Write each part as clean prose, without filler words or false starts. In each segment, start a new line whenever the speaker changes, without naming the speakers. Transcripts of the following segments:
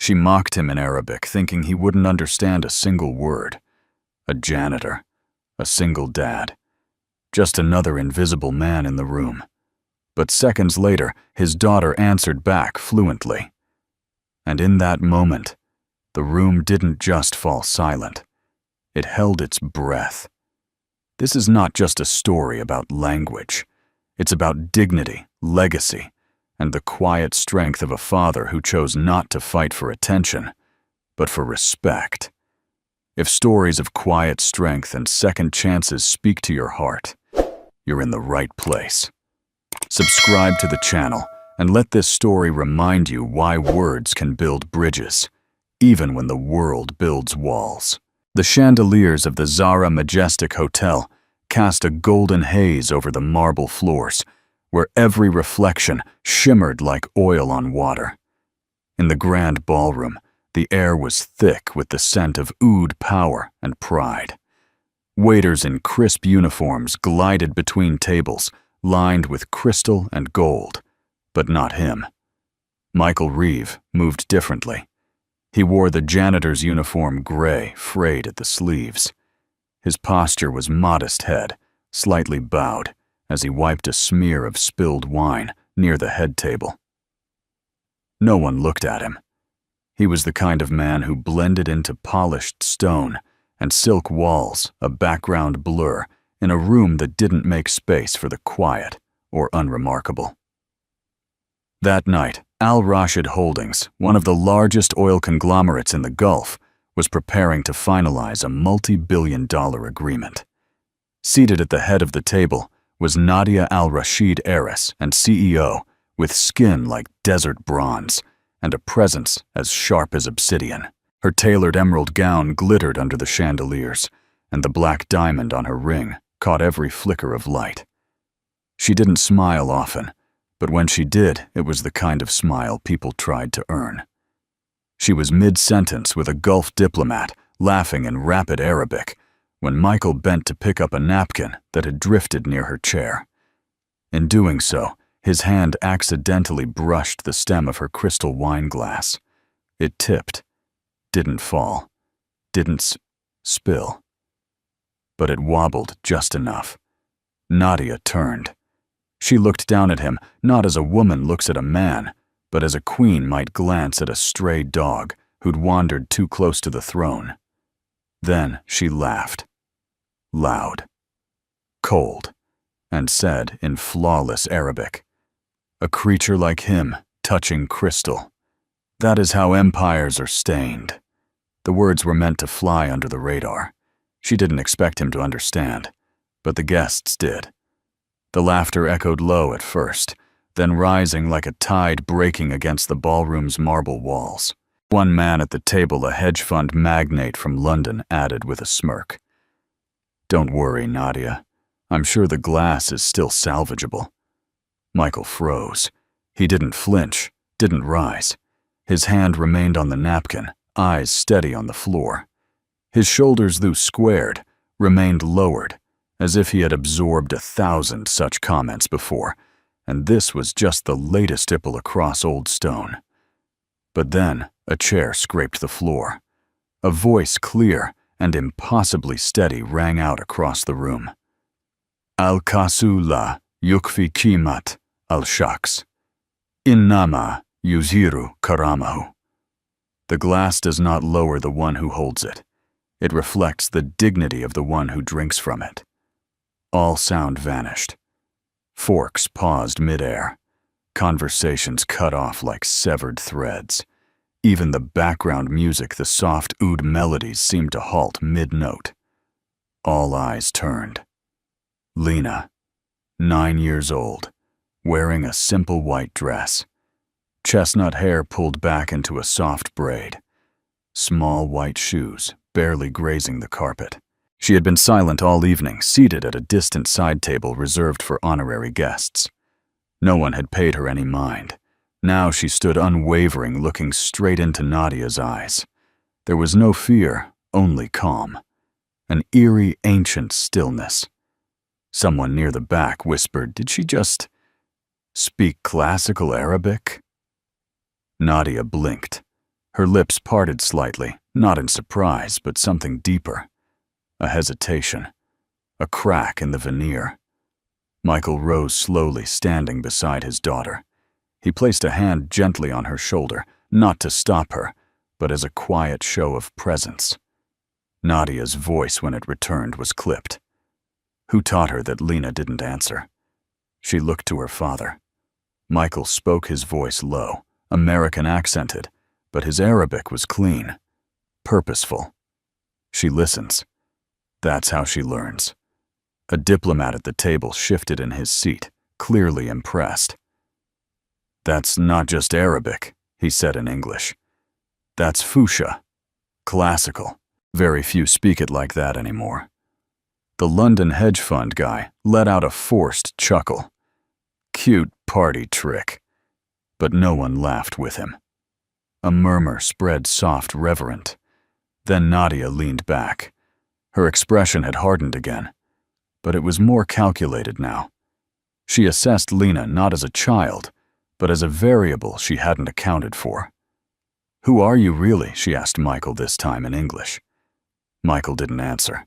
She mocked him in Arabic, thinking he wouldn't understand a single word. A janitor. A single dad. Just another invisible man in the room. But seconds later, his daughter answered back fluently. And in that moment, the room didn't just fall silent. It held its breath. This is not just a story about language. It's about dignity, legacy, and the quiet strength of a father who chose not to fight for attention, but for respect. If stories of quiet strength and second chances speak to your heart, you're in the right place. Subscribe to the channel and let this story remind you why words can build bridges, even when the world builds walls. The chandeliers of the Zara Majestic Hotel cast a golden haze over the marble floors, where every reflection shimmered like oil on water. In the grand ballroom, the air was thick with the scent of oud power and pride. Waiters in crisp uniforms glided between tables, lined with crystal and gold, but not him. Michael Reeve moved differently. He wore the janitor's uniform gray, frayed at the sleeves. His posture was modest head, slightly bowed, as he wiped a smear of spilled wine near the head table. No one looked at him. He was the kind of man who blended into polished stone and silk walls, a background blur, in a room that didn't make space for the quiet or unremarkable. That night, Al Rashid Holdings, one of the largest oil conglomerates in the Gulf, was preparing to finalize a multi-billion-dollar agreement. Seated at the head of the table was Nadia Al-Rashid, heiress and CEO, with skin like desert bronze and a presence as sharp as obsidian. Her tailored emerald gown glittered under the chandeliers, and the black diamond on her ring caught every flicker of light. She didn't smile often, but when she did, it was the kind of smile people tried to earn. She was mid-sentence with a Gulf diplomat, laughing in rapid Arabic, when Michael bent to pick up a napkin that had drifted near her chair. In doing so, his hand accidentally brushed the stem of her crystal wine glass. It tipped, didn't fall, didn't spill. But it wobbled just enough. Nadia turned. She looked down at him, not as a woman looks at a man, but as a queen might glance at a stray dog who'd wandered too close to the throne. Then she laughed. Loud. Cold. And said in flawless Arabic, "A creature like him, touching crystal. That is how empires are stained." The words were meant to fly under the radar. She didn't expect him to understand, but the guests did. The laughter echoed low at first, then rising like a tide breaking against the ballroom's marble walls. One man at the table, a hedge fund magnate from London, added with a smirk, "Don't worry, Nadia. I'm sure the glass is still salvageable." Michael froze. He didn't flinch, didn't rise. His hand remained on the napkin, eyes steady on the floor. His shoulders, though squared, remained lowered, as if he had absorbed 1,000 such comments before, and this was just the latest stipple across old stone. But then a chair scraped the floor. A voice clear and impossibly steady rang out across the room. "Al-kasu la yukfi kimat al-shaks. Innama yuziru karamahu." The glass does not lower the one who holds it. It reflects the dignity of the one who drinks from it. All sound vanished. Forks paused midair. Conversations cut off like severed threads. Even the background music, the soft oud melodies, seemed to halt mid-note. All eyes turned. Lena, 9 years old, wearing a simple white dress. Chestnut hair pulled back into a soft braid. Small white shoes, barely grazing the carpet. She had been silent all evening, seated at a distant side table reserved for honorary guests. No one had paid her any mind. Now she stood unwavering, looking straight into Nadia's eyes. There was no fear, only calm. An eerie, ancient stillness. Someone near the back whispered, "Did she just speak classical Arabic?" Nadia blinked. Her lips parted slightly, not in surprise, but something deeper. A hesitation. A crack in the veneer. Michael rose slowly, standing beside his daughter. He placed a hand gently on her shoulder, not to stop her, but as a quiet show of presence. Nadia's voice, when it returned, was clipped. Who taught her that Lena didn't answer? She looked to her father. Michael spoke, his voice low, American accented, but his Arabic was clean, purposeful. She listens. That's how she learns. A diplomat at the table shifted in his seat, clearly impressed. That's not just Arabic, he said in English. That's Fuchsia. Classical. Very few speak it like that anymore. The London hedge fund guy let out a forced chuckle. Cute party trick. But no one laughed with him. A murmur spread, soft, reverent. Then Nadia leaned back. Her expression had hardened again, but it was more calculated now. She assessed Lena not as a child, but as a variable she hadn't accounted for. "Who are you really?" she asked Michael, this time in English. Michael didn't answer.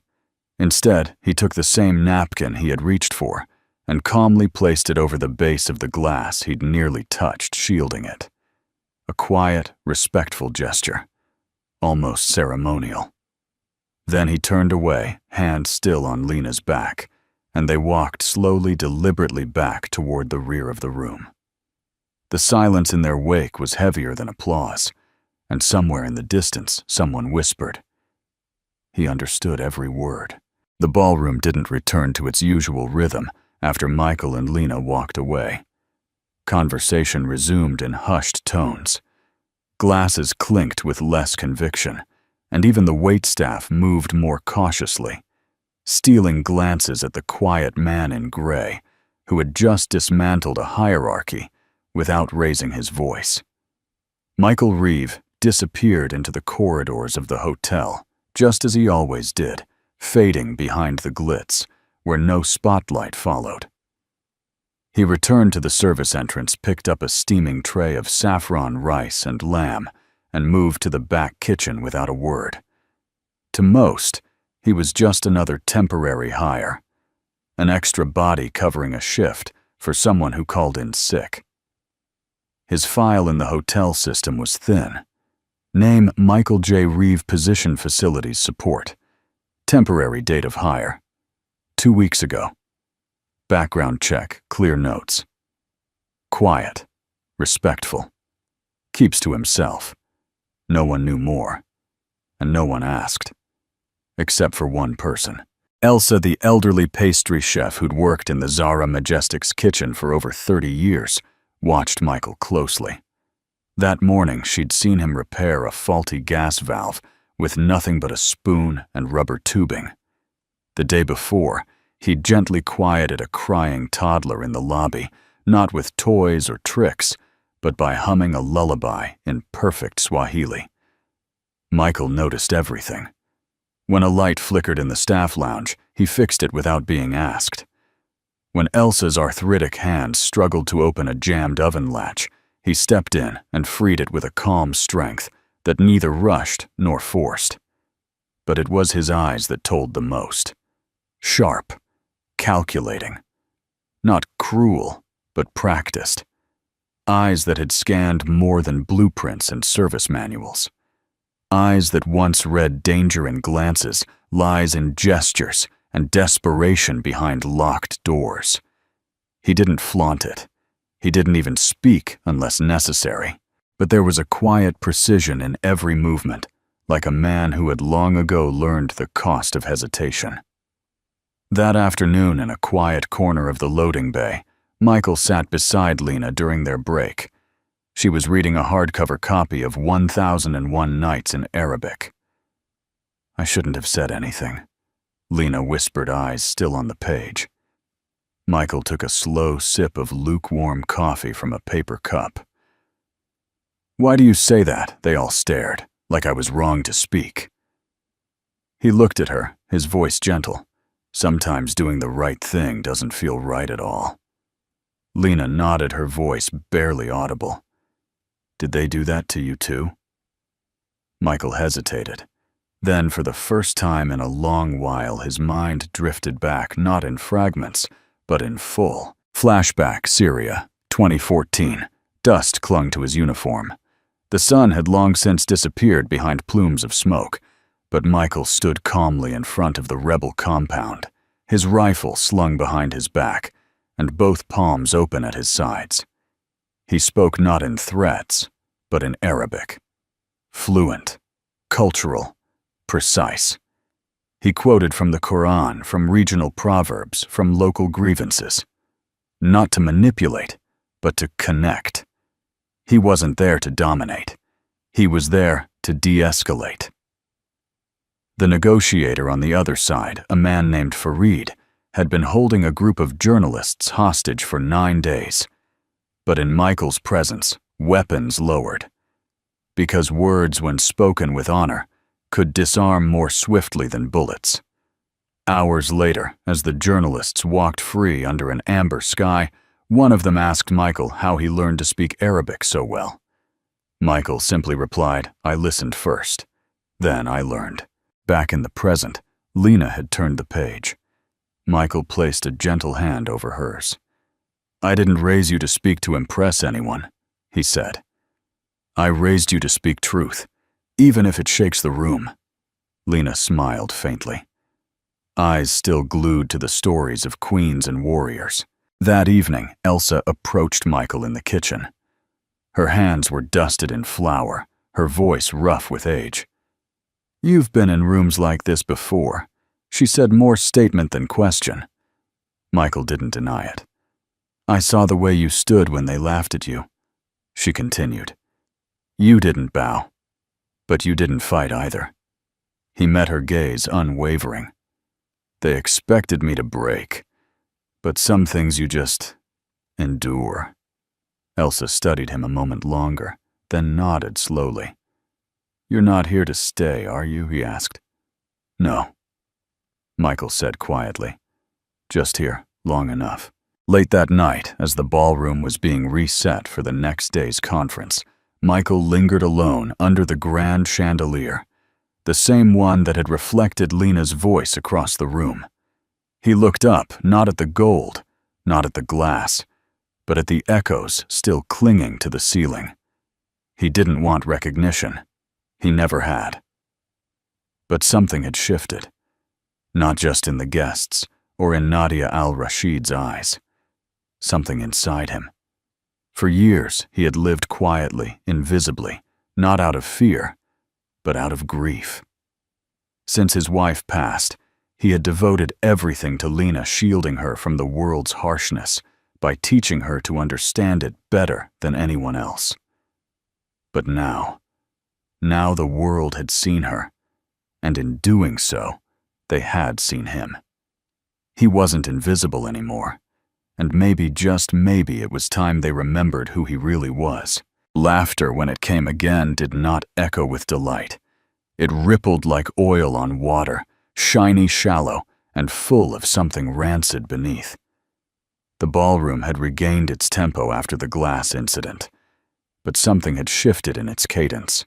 Instead, he took the same napkin he had reached for and calmly placed it over the base of the glass he'd nearly touched, shielding it. A quiet, respectful gesture, almost ceremonial. Then he turned away, hand still on Lena's back, and they walked slowly, deliberately back toward the rear of the room. The silence in their wake was heavier than applause, and somewhere in the distance, someone whispered. He understood every word. The ballroom didn't return to its usual rhythm after Michael and Lena walked away. Conversation resumed in hushed tones. Glasses clinked with less conviction, and even the waitstaff moved more cautiously, stealing glances at the quiet man in gray who had just dismantled a hierarchy without raising his voice. Michael Reeve disappeared into the corridors of the hotel, just as he always did, fading behind the glitz, where no spotlight followed. He returned to the service entrance, picked up a steaming tray of saffron rice and lamb, and moved to the back kitchen without a word. To most, he was just another temporary hire, an extra body covering a shift for someone who called in sick. His file in the hotel system was thin. Name Michael J. Reeve, position facilities support. Temporary date of hire. 2 weeks ago. Background check, clear notes. Quiet, respectful. Keeps to himself. No one knew more, and no one asked. Except for one person. Elsa, the elderly pastry chef who'd worked in the Zara Majestic's kitchen for over 30 years, watched Michael closely. That morning, she'd seen him repair a faulty gas valve with nothing but a spoon and rubber tubing. The day before, he'd gently quieted a crying toddler in the lobby, not with toys or tricks, but by humming a lullaby in perfect Swahili. Michael noticed everything. When a light flickered in the staff lounge, he fixed it without being asked. When Elsa's arthritic hand struggled to open a jammed oven latch, he stepped in and freed it with a calm strength that neither rushed nor forced. But it was his eyes that told the most. Sharp, calculating. Not cruel, but practiced. Eyes that had scanned more than blueprints and service manuals. Eyes that once read danger in glances, lies in gestures, and desperation behind locked doors. He didn't flaunt it. He didn't even speak unless necessary. But there was a quiet precision in every movement, like a man who had long ago learned the cost of hesitation. That afternoon, in a quiet corner of the loading bay, Michael sat beside Lena during their break. She was reading a hardcover copy of 1001 Nights in Arabic. "I shouldn't have said anything," Lena whispered, eyes still on the page. Michael took a slow sip of lukewarm coffee from a paper cup. "Why do you say that?" They all stared, like I was wrong to speak. He looked at her, his voice gentle. Sometimes doing the right thing doesn't feel right at all. Lena nodded, her voice barely audible. "Did they do that to you too?" Michael hesitated. Then, for the first time in a long while, his mind drifted back, not in fragments, but in full. Flashback, Syria, 2014. Dust clung to his uniform. The sun had long since disappeared behind plumes of smoke, but Michael stood calmly in front of the rebel compound, his rifle slung behind his back, and both palms open at his sides. He spoke not in threats, but in Arabic. Fluent, cultural, precise. He quoted from the Quran, from regional proverbs, from local grievances. Not to manipulate, but to connect. He wasn't there to dominate. He was there to de-escalate. The negotiator on the other side, a man named Farid, had been holding a group of journalists hostage for 9 days. But in Michael's presence, weapons lowered. Because words, when spoken with honor, could disarm more swiftly than bullets. Hours later, as the journalists walked free under an amber sky, one of them asked Michael how he learned to speak Arabic so well. Michael simply replied, "I listened first. Then I learned." Back in the present, Lena had turned the page. Michael placed a gentle hand over hers. "I didn't raise you to speak to impress anyone," he said. "I raised you to speak truth, even if it shakes the room." Lena smiled faintly, eyes still glued to the stories of queens and warriors. That evening, Elsa approached Michael in the kitchen. Her hands were dusted in flour, her voice rough with age. "You've been in rooms like this before," she said, more statement than question. Michael didn't deny it. "I saw the way you stood when they laughed at you," she continued. "You didn't bow, but you didn't fight either." He met her gaze unwavering. "They expected me to break, but some things you just endure." Elsa studied him a moment longer, then nodded slowly. "You're not here to stay, are you?" he asked. "No," Michael said quietly. "Just here, long enough." Late that night, as the ballroom was being reset for the next day's conference, Michael lingered alone under the grand chandelier, the same one that had reflected Lena's voice across the room. He looked up, not at the gold, not at the glass, but at the echoes still clinging to the ceiling. He didn't want recognition. He never had. But something had shifted, not just in the guests or in Nadia al-Rashid's eyes. Something inside him. For years, he had lived quietly, invisibly, not out of fear, but out of grief. Since his wife passed, he had devoted everything to Lena, shielding her from the world's harshness by teaching her to understand it better than anyone else. But now the world had seen her, and in doing so, they had seen him. He wasn't invisible anymore, and maybe, just maybe, it was time they remembered who he really was. Laughter, when it came again, did not echo with delight. It rippled like oil on water, shiny, shallow, and full of something rancid beneath. The ballroom had regained its tempo after the glass incident, but something had shifted in its cadence.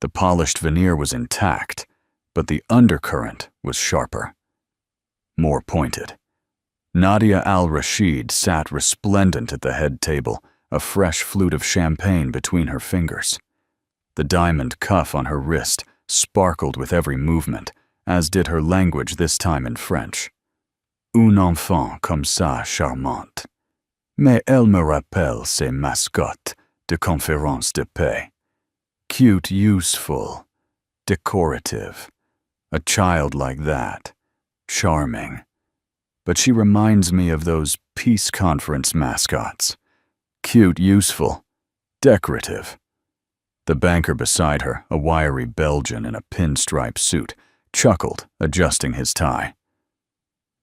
The polished veneer was intact, but the undercurrent was sharper, more pointed. Nadia al-Rashid sat resplendent at the head table, a fresh flute of champagne between her fingers. The diamond cuff on her wrist sparkled with every movement, as did her language, this time in French. "Un enfant comme ça charmante. Mais elle me rappelle ses mascottes de conférence de paix. Cute, useful, decorative. A child like that. Charming. But she reminds me of those peace conference mascots. Cute, useful, decorative." The banker beside her, a wiry Belgian in a pinstripe suit, chuckled, adjusting his tie.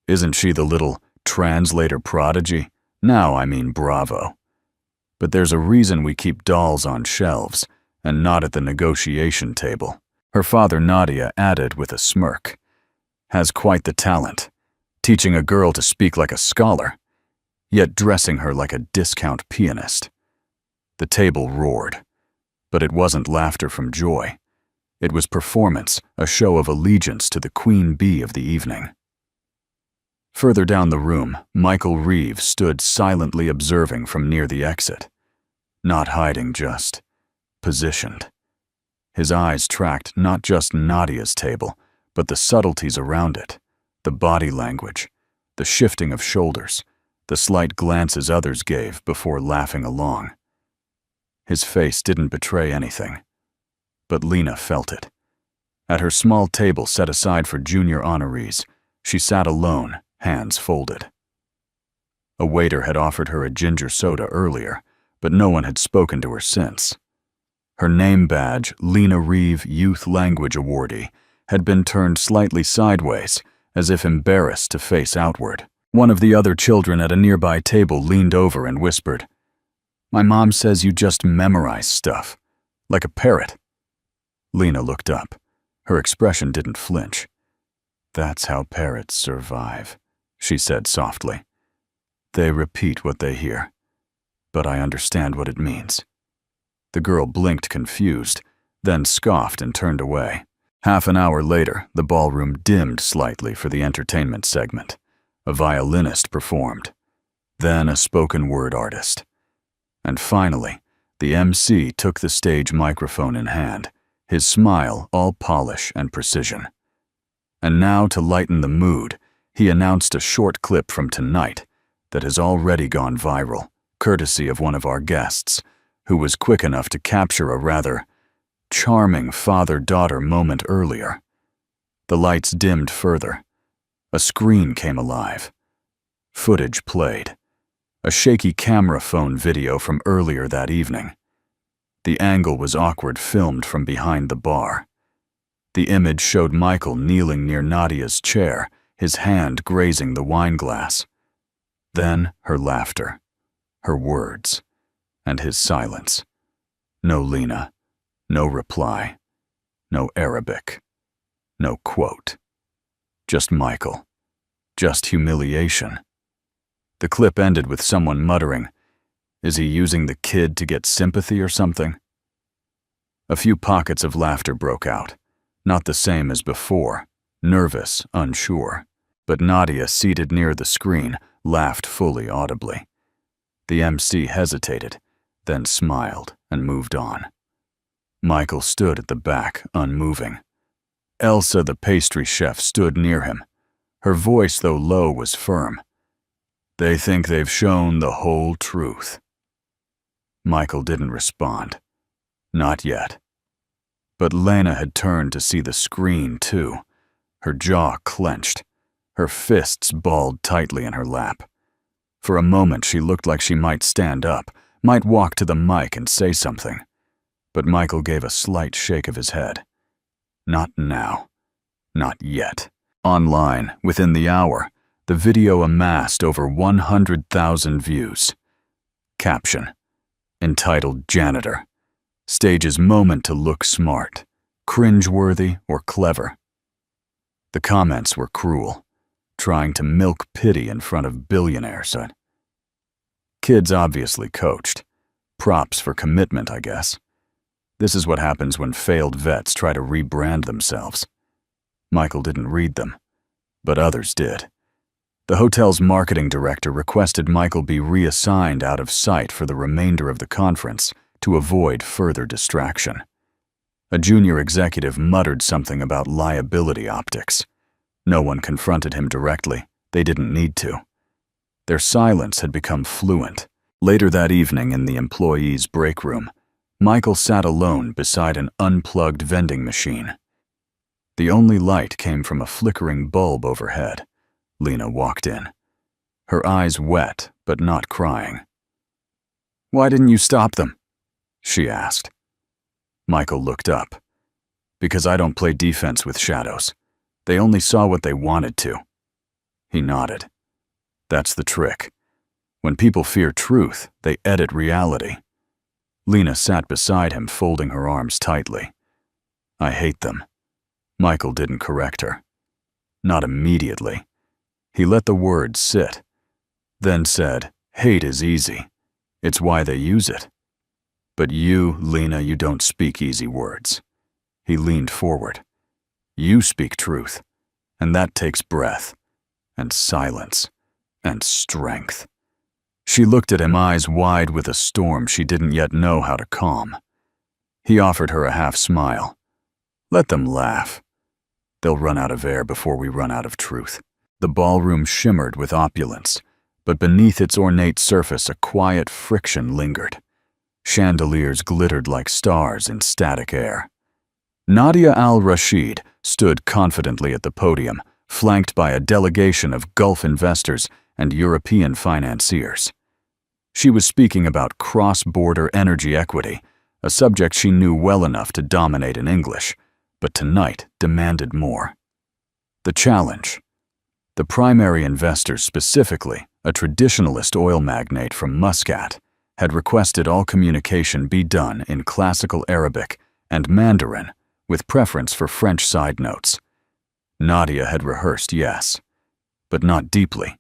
"Isn't she the little translator prodigy? Now I mean bravo. But there's a reason we keep dolls on shelves and not at the negotiation table." Her father, Nadia, added with a smirk. "Has quite the talent, teaching a girl to speak like a scholar, yet dressing her like a discount pianist." The table roared, but it wasn't laughter from joy. It was performance, a show of allegiance to the queen bee of the evening. Further down the room, Michael Reeves stood silently observing from near the exit. Not hiding, just positioned. His eyes tracked not just Nadia's table, but the subtleties around it, the body language, the shifting of shoulders, the slight glances others gave before laughing along. His face didn't betray anything, but Lena felt it. At her small table set aside for junior honorees, she sat alone, hands folded. A waiter had offered her a ginger soda earlier, but no one had spoken to her since. Her name badge, Lena Reeve Youth Language Awardee, had been turned slightly sideways, as if embarrassed to face outward. One of the other children at a nearby table leaned over and whispered, "My mom says you just memorize stuff, like a parrot." Lena looked up. Her expression didn't flinch. "That's how parrots survive," she said softly. "They repeat what they hear, but I understand what it means." The girl blinked confused, then scoffed and turned away. Half an hour later, the ballroom dimmed slightly for the entertainment segment. A violinist performed, then a spoken word artist. And finally, the MC took the stage microphone in hand, his smile all polish and precision. And now, to lighten the mood, he announced a short clip from tonight that has already gone viral, courtesy of one of our guests, who was quick enough to capture a rather charming father-daughter moment earlier. The lights dimmed further. A screen came alive. Footage played. A shaky camera phone video from earlier that evening. The angle was awkward, filmed from behind the bar. The image showed Michael kneeling near Nadia's chair, his hand grazing the wine glass. Then her laughter, her words, and his silence. No Lena, no reply, no Arabic, no quote. Just Michael, just humiliation. The clip ended with someone muttering, "Is he using the kid to get sympathy or something?" A few pockets of laughter broke out, not the same as before, nervous, unsure. But Nadia, seated near the screen, laughed fully audibly. The MC hesitated, then smiled and moved on. Michael stood at the back, unmoving. Elsa, the pastry chef, stood near him. Her voice, though low, was firm. "They think they've shown the whole truth." Michael didn't respond. Not yet. But Lena had turned to see the screen, too. Her jaw clenched. Her fists balled tightly in her lap. For a moment, she looked like she might stand up, might walk to the mic and say something. But Michael gave a slight shake of his head. Not now. Not yet. Online, within the hour, the video amassed over 100,000 views. Caption: entitled "Janitor." Stage's moment to look smart, cringeworthy, or clever. The comments were cruel, trying to milk pity in front of Billionaire, said. Kids obviously coached. Props for commitment, I guess. This is what happens when failed vets try to rebrand themselves. Michael didn't read them, but others did. The hotel's marketing director requested Michael be reassigned out of sight for the remainder of the conference to avoid further distraction. A junior executive muttered something about liability optics. No one confronted him directly. They didn't need to. Their silence had become fluent. Later that evening in the employees' break room, Michael sat alone beside an unplugged vending machine. The only light came from a flickering bulb overhead. Lena walked in, her eyes wet but not crying. "Why didn't you stop them?" she asked. Michael looked up. "Because I don't play defense with shadows. They only saw what they wanted to." He nodded. "That's the trick. When people fear truth, they edit reality." Lena sat beside him, folding her arms tightly. "I hate them." Michael didn't correct her. Not immediately. He let the words sit, then said, "Hate is easy. It's why they use it. But you, Lena, you don't speak easy words." He leaned forward. You speak truth, and that takes breath, and silence, and strength. She looked at him, eyes wide with a storm she didn't yet know how to calm. He offered her a half smile. Let them laugh. They'll run out of air before we run out of truth. The ballroom shimmered with opulence, but beneath its ornate surface a quiet friction lingered. Chandeliers glittered like stars in static air. Nadia al-Rashid stood confidently at the podium, flanked by a delegation of Gulf investors and European financiers. She was speaking about cross-border energy equity, a subject she knew well enough to dominate in English, but tonight demanded more. The challenge. The primary investor, specifically a traditionalist oil magnate from Muscat, had requested all communication be done in classical Arabic and Mandarin, with preference for French side notes. Nadia had rehearsed, yes, but not deeply.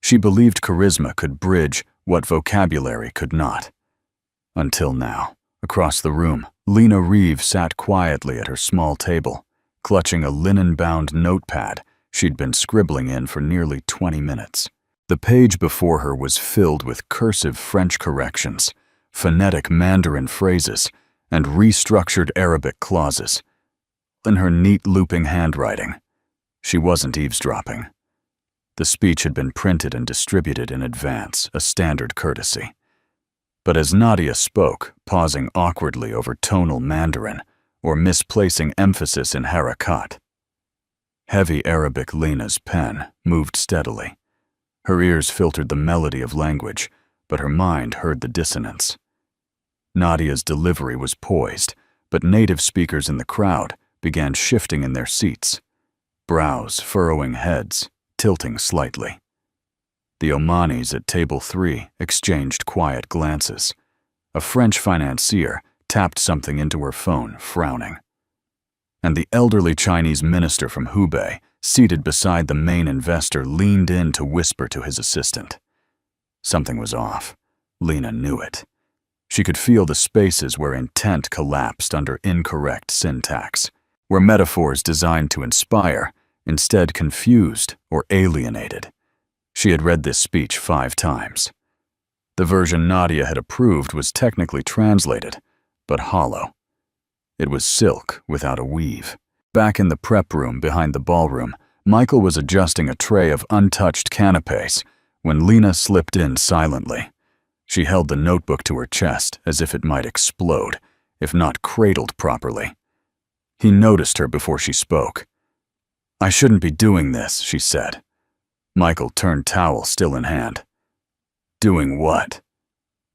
She believed charisma could bridge what vocabulary could not. Until now, across the room, Lena Reeve sat quietly at her small table, clutching a linen-bound notepad she'd been scribbling in for nearly 20 minutes. The page before her was filled with cursive French corrections, phonetic Mandarin phrases, and restructured Arabic clauses. In her neat looping handwriting, she wasn't eavesdropping. The speech had been printed and distributed in advance, a standard courtesy. But as Nadia spoke, pausing awkwardly over tonal Mandarin or misplacing emphasis in harakat, heavy Arabic Lena's pen moved steadily. Her ears filtered the melody of language, but her mind heard the dissonance. Nadia's delivery was poised, but native speakers in the crowd began shifting in their seats, brows furrowing heads, tilting slightly. The Omanis at table 3 exchanged quiet glances. A French financier tapped something into her phone, frowning. And the elderly Chinese minister from Hubei, seated beside the main investor, leaned in to whisper to his assistant. Something was off. Lena knew it. She could feel the spaces where intent collapsed under incorrect syntax, where metaphors designed to inspire instead confused or alienated. She had read this speech 5 times. The version Nadia had approved was technically translated, but hollow. It was silk without a weave. Back in the prep room behind the ballroom, Michael was adjusting a tray of untouched canapes when Lena slipped in silently. She held the notebook to her chest as if it might explode, if not cradled properly. He noticed her before she spoke. "I shouldn't be doing this," she said. Michael turned towel still in hand. "Doing what?"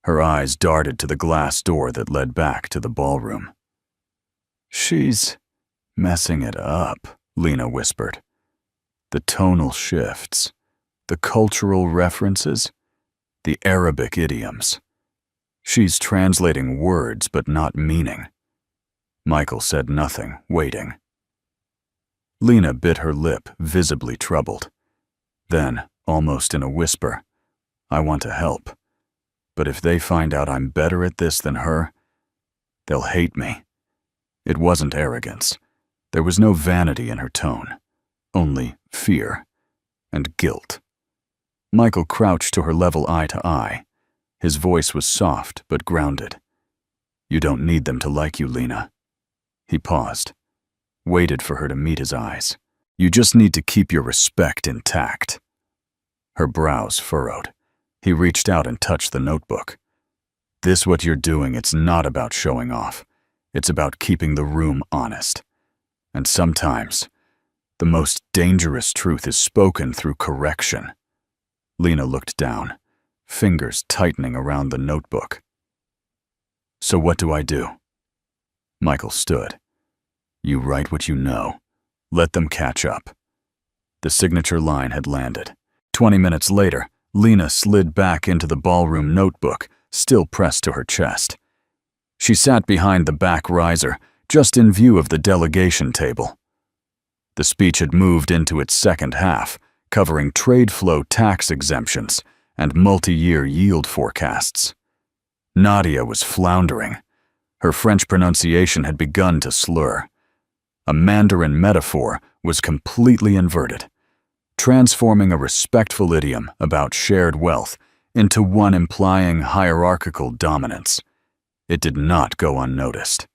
Her eyes darted to the glass door that led back to the ballroom. "She's messing it up," Lena whispered. The tonal shifts, the cultural references, the Arabic idioms. She's translating words but not meaning. Michael said nothing, waiting. Lena bit her lip, visibly troubled. Then, almost in a whisper, "I want to help. But if they find out I'm better at this than her, they'll hate me." It wasn't arrogance. There was no vanity in her tone, only fear and guilt. Michael crouched to her level eye to eye. His voice was soft but grounded. "You don't need them to like you, Lena." He paused, waited for her to meet his eyes. "You just need to keep your respect intact." Her brows furrowed. He reached out and touched the notebook. "This what you're doing, it's not about showing off. It's about keeping the room honest. And sometimes, the most dangerous truth is spoken through correction." Lena looked down, fingers tightening around the notebook. "So what do I do?" Michael stood. "You write what you know. Let them catch up." The signature line had landed. 20 minutes later, Lena slid back into the ballroom notebook, still pressed to her chest. She sat behind the back riser, just in view of the delegation table. The speech had moved into its second half, covering trade flow tax exemptions and multi-year yield forecasts. Nadia was floundering. Her French pronunciation had begun to slur. A Mandarin metaphor was completely inverted, transforming a respectful idiom about shared wealth into one implying hierarchical dominance. It did not go unnoticed.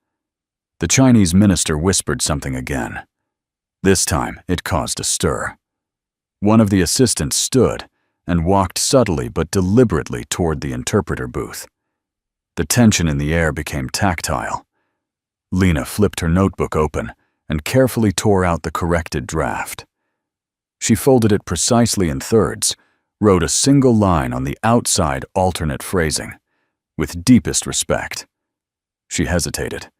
The Chinese minister whispered something again. This time, it caused a stir. One of the assistants stood and walked subtly but deliberately toward the interpreter booth. The tension in the air became tactile. Lena flipped her notebook open and carefully tore out the corrected draft. She folded it precisely in thirds, wrote a single line on the outside alternate phrasing, with deepest respect. She hesitated,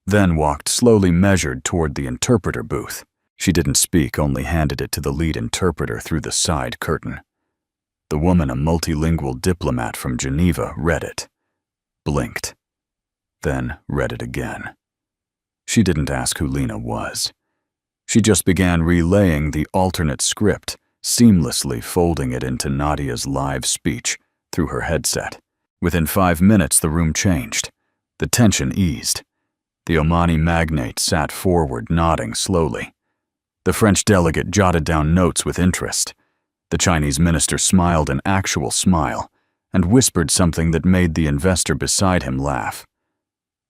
then walked slowly measured toward the interpreter booth. She didn't speak, only handed it to the lead interpreter through the side curtain. The woman, a multilingual diplomat from Geneva, read it, blinked, then read it again. She didn't ask who Lena was. She just began relaying the alternate script, seamlessly folding it into Nadia's live speech through her headset. Within 5 minutes, the room changed. The tension eased. The Omani magnate sat forward, nodding slowly. The French delegate jotted down notes with interest. The Chinese minister smiled an actual smile and whispered something that made the investor beside him laugh.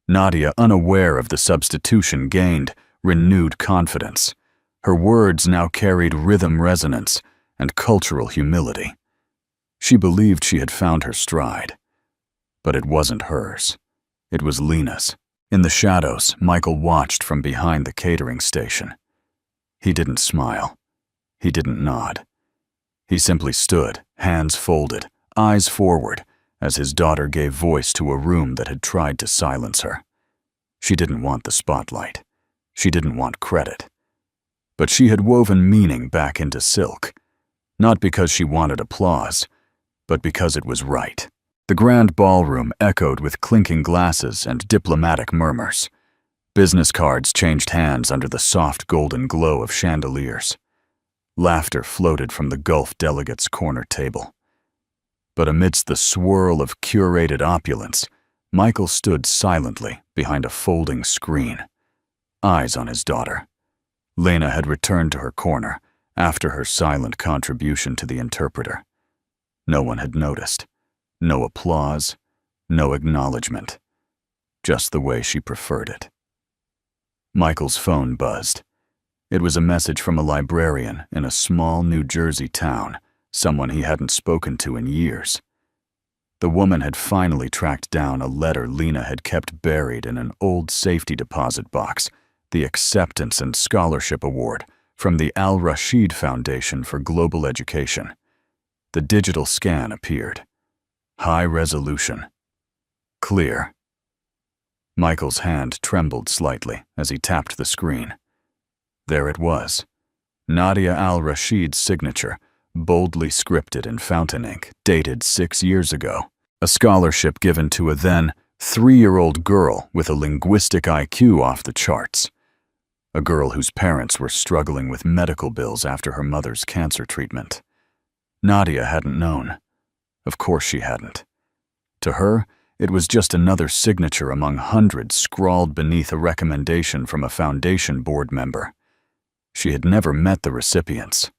Nadia, unaware of the substitution, gained renewed confidence. Her words now carried rhythm resonance and cultural humility. She believed she had found her stride. But it wasn't hers. It was Lena's. In the shadows, Michael watched from behind the catering station. He didn't smile. He didn't nod. He simply stood, hands folded, eyes forward, as his daughter gave voice to a room that had tried to silence her. She didn't want the spotlight. She didn't want credit. But she had woven meaning back into silk, not because she wanted applause, but because it was right. The grand ballroom echoed with clinking glasses and diplomatic murmurs. Business cards changed hands under the soft golden glow of chandeliers. Laughter floated from the Gulf delegates' corner table. But amidst the swirl of curated opulence, Michael stood silently behind a folding screen, eyes on his daughter. Lena had returned to her corner after her silent contribution to the interpreter. No one had noticed. No applause, no acknowledgement. Just the way she preferred it. Michael's phone buzzed. It was a message from a librarian in a small New Jersey town, someone he hadn't spoken to in years. The woman had finally tracked down a letter Lena had kept buried in an old safety deposit box, the Acceptance and Scholarship Award from the Al-Rashid Foundation for Global Education. The digital scan appeared. High resolution. Clear. Michael's hand trembled slightly as he tapped the screen. There it was. Nadia Al-Rashid's signature, boldly scripted in fountain ink, dated 6 years ago. A scholarship given to a then 3-year-old girl with a linguistic IQ off the charts. A girl whose parents were struggling with medical bills after her mother's cancer treatment. Nadia hadn't known. Of course she hadn't. To her, it was just another signature among hundreds scrawled beneath a recommendation from a foundation board member. She had never met the recipients.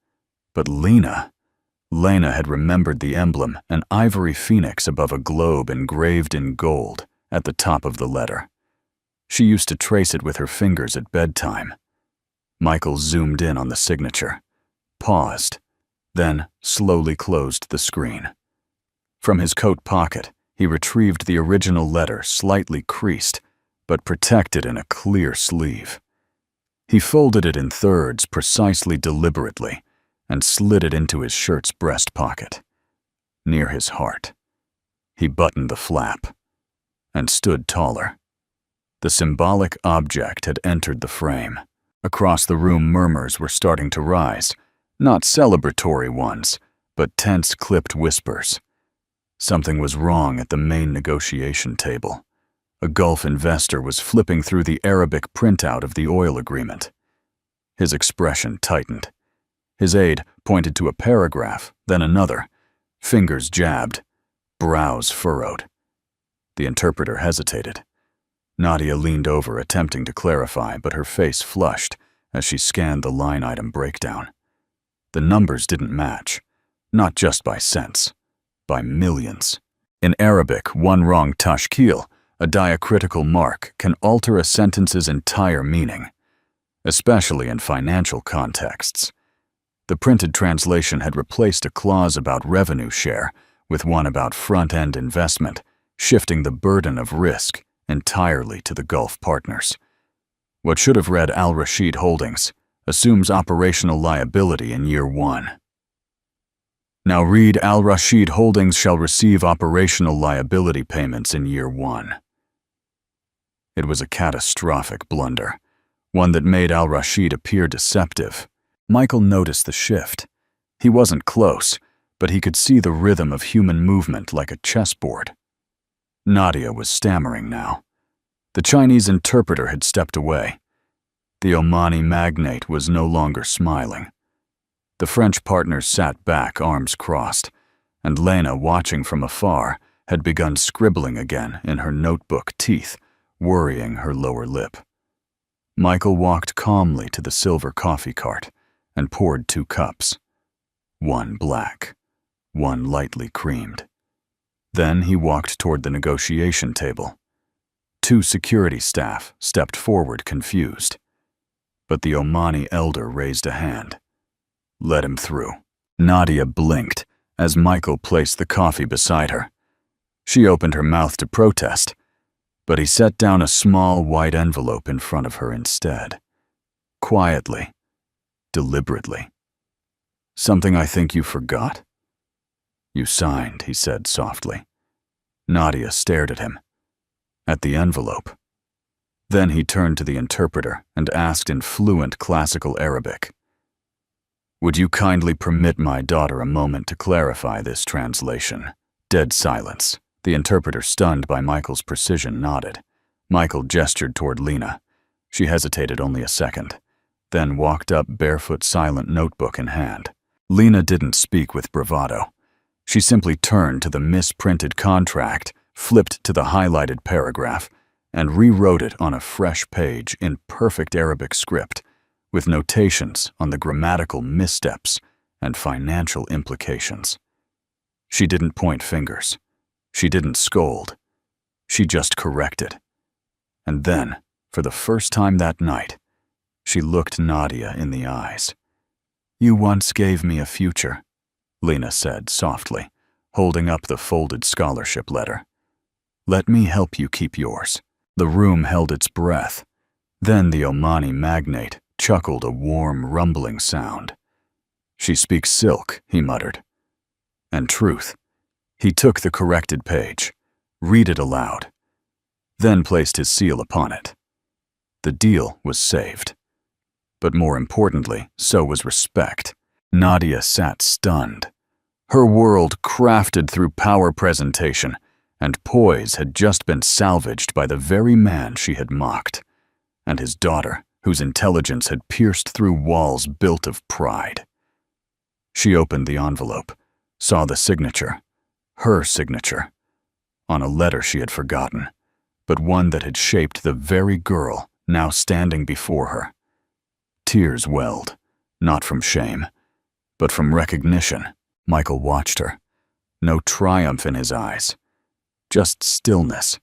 But Lena had remembered the emblem, an ivory phoenix above a globe engraved in gold at the top of the letter. She used to trace it with her fingers at bedtime. Michael zoomed in on the signature, paused, then slowly closed the screen. From his coat pocket, he retrieved the original letter, slightly creased, but protected in a clear sleeve. He folded it in thirds precisely deliberately and slid it into his shirt's breast pocket, near his heart. He buttoned the flap and stood taller. The symbolic object had entered the frame. Across the room, murmurs were starting to rise, not celebratory ones, but tense, clipped whispers. Something was wrong at the main negotiation table. A Gulf investor was flipping through the Arabic printout of the oil agreement. His expression tightened. His aide pointed to a paragraph, then another. Fingers jabbed, brows furrowed. The interpreter hesitated. Nadia leaned over, attempting to clarify, but her face flushed as she scanned the line item breakdown. The numbers didn't match, not just by cents, by millions. In Arabic, one wrong tashkil, a diacritical mark, can alter a sentence's entire meaning, especially in financial contexts. The printed translation had replaced a clause about revenue share with one about front-end investment, shifting the burden of risk entirely to the Gulf partners. What should have read Al Rashid Holdings assumes operational liability in year 1. Now read Al Rashid Holdings shall receive operational liability payments in year 1. It was a catastrophic blunder, one that made Al Rashid appear deceptive. Michael noticed the shift. He wasn't close, but he could see the rhythm of human movement like a chessboard. Nadia was stammering now. The Chinese interpreter had stepped away. The Omani magnate was no longer smiling. The French partners sat back, arms crossed, and Lena, watching from afar, had begun scribbling again in her notebook, teeth worrying her lower lip. Michael walked calmly to the silver coffee cart and poured 2 cups, one black, one lightly creamed. Then he walked toward the negotiation table. 2 security staff stepped forward, confused. But the Omani elder raised a hand. Let him through. Nadia blinked as Michael placed the coffee beside her. She opened her mouth to protest, but he set down a small white envelope in front of her instead. Quietly, deliberately. Something I think you forgot? You signed, he said softly. Nadia stared at him, at the envelope. Then he turned to the interpreter and asked in fluent classical Arabic, "Would you kindly permit my daughter a moment to clarify this translation?" Dead silence. The interpreter, stunned by Michael's precision, nodded. Michael gestured toward Lena. She hesitated only a second, then walked up, barefoot, silent, notebook in hand. Lena didn't speak with bravado. She simply turned to the misprinted contract, flipped to the highlighted paragraph, and rewrote it on a fresh page in perfect Arabic script, with notations on the grammatical missteps and financial implications. She didn't point fingers. She didn't scold. She just corrected. And then, for the first time that night, she looked Nadia in the eyes. "You once gave me a future," Lena said softly, holding up the folded scholarship letter. "Let me help you keep yours." The room held its breath. Then the Omani magnate chuckled a warm, rumbling sound. "She speaks silk," he muttered. "And truth." He took the corrected page, read it aloud, then placed his seal upon it. The deal was saved. But more importantly, so was respect. Nadia sat stunned. Her world, crafted through power presentation and poise, had just been salvaged by the very man she had mocked, and his daughter, whose intelligence had pierced through walls built of pride. She opened the envelope, saw the signature, her signature, on a letter she had forgotten, but one that had shaped the very girl now standing before her. Tears welled, not from shame, but from recognition. Michael watched her. No triumph in his eyes, just stillness,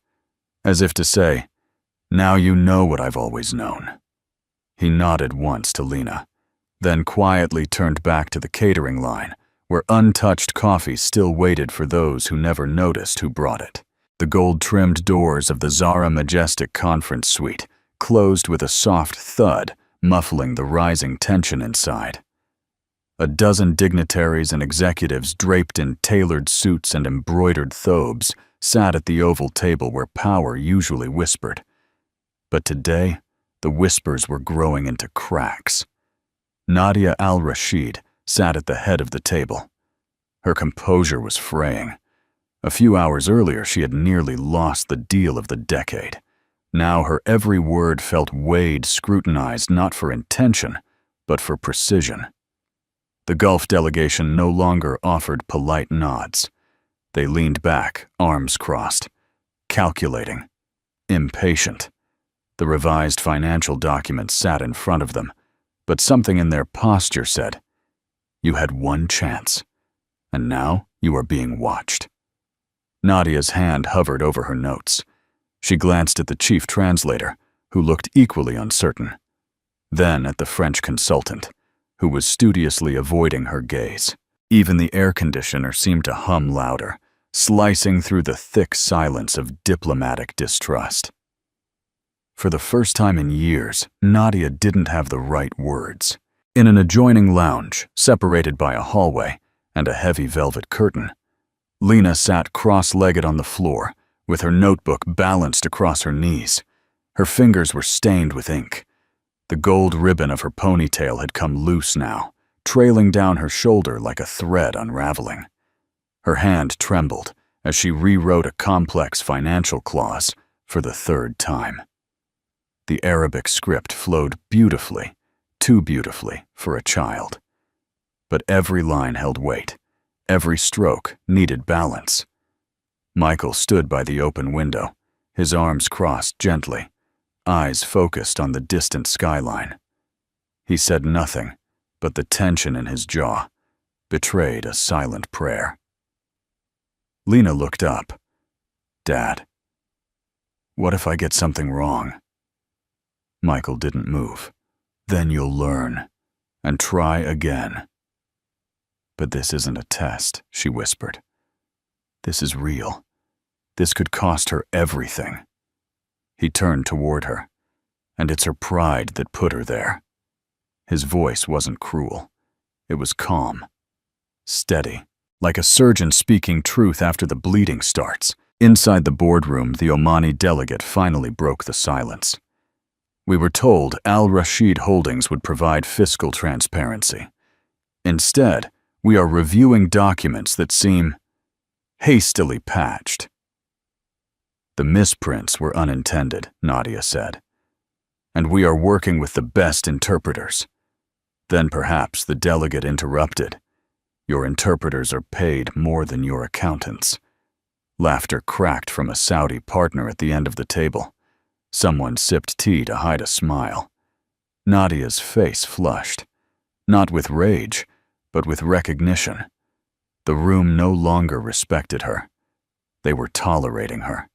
as if to say, "Now you know what I've always known." He nodded once to Lena, then quietly turned back to the catering line, where untouched coffee still waited for those who never noticed who brought it. The gold-trimmed doors of the Zara Majestic Conference Suite closed with a soft thud, muffling the rising tension inside. A dozen dignitaries and executives draped in tailored suits and embroidered thobes sat at the oval table where power usually whispered. But today, the whispers were growing into cracks. Nadia al-Rashid sat at the head of the table. Her composure was fraying. A few hours earlier, she had nearly lost the deal of the decade. Now her every word felt weighed, scrutinized not for intention, but for precision. The Gulf delegation no longer offered polite nods. They leaned back, arms crossed, calculating, impatient. The revised financial documents sat in front of them, but something in their posture said, "You had one chance, and now you are being watched." Nadia's hand hovered over her notes. She glanced at the chief translator, who looked equally uncertain, then at the French consultant, who was studiously avoiding her gaze. Even the air conditioner seemed to hum louder, slicing through the thick silence of diplomatic distrust. For the first time in years, Nadia didn't have the right words. In an adjoining lounge, separated by a hallway and a heavy velvet curtain, Lena sat cross-legged on the floor, with her notebook balanced across her knees. Her fingers were stained with ink. The gold ribbon of her ponytail had come loose now, trailing down her shoulder like a thread unraveling. Her hand trembled as she rewrote a complex financial clause for the third time. The Arabic script flowed beautifully, too beautifully for a child. But every line held weight. Every stroke needed balance. Michael stood by the open window, his arms crossed gently, eyes focused on the distant skyline. He said nothing, but the tension in his jaw betrayed a silent prayer. Lena looked up. "Dad, what if I get something wrong?" Michael didn't move. "Then you'll learn, and try again." "But this isn't a test," she whispered. "This is real. This could cost her everything." He turned toward her, and it's her pride that put her there. His voice wasn't cruel. It was calm, steady, like a surgeon speaking truth after the bleeding starts. Inside the boardroom, the Omani delegate finally broke the silence. "We were told Al Rashid Holdings would provide fiscal transparency. Instead, we are reviewing documents that seem hastily patched." "The misprints were unintended," Nadia said. "And we are working with the best interpreters." Then perhaps the delegate interrupted. "Your interpreters are paid more than your accountants." Laughter cracked from a Saudi partner at the end of the table. Someone sipped tea to hide a smile. Nadia's face flushed, not with rage, but with recognition. The room no longer respected her. They were tolerating her.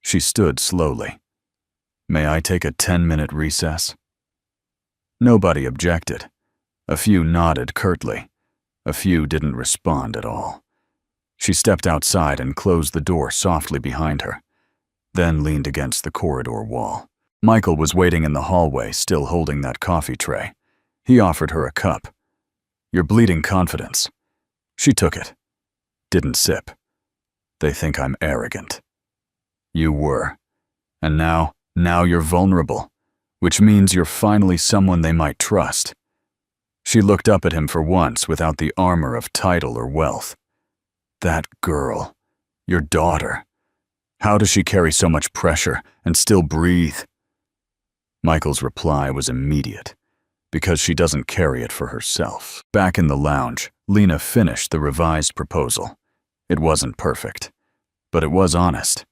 She stood slowly. "May I take a 10-minute recess?" Nobody objected. A few nodded curtly. A few didn't respond at all. She stepped outside and closed the door softly behind her, then leaned against the corridor wall. Michael was waiting in the hallway, still holding that coffee tray. He offered her a cup. "You're bleeding confidence." She took it. Didn't sip. "They think I'm arrogant." "You were. And now you're vulnerable, which means you're finally someone they might trust." She looked up at him for once without the armor of title or wealth. "That girl, your daughter. How does she carry so much pressure and still breathe?" Michael's reply was immediate. "Because she doesn't carry it for herself." Back in the lounge, Lena finished the revised proposal. It wasn't perfect, but it was honest.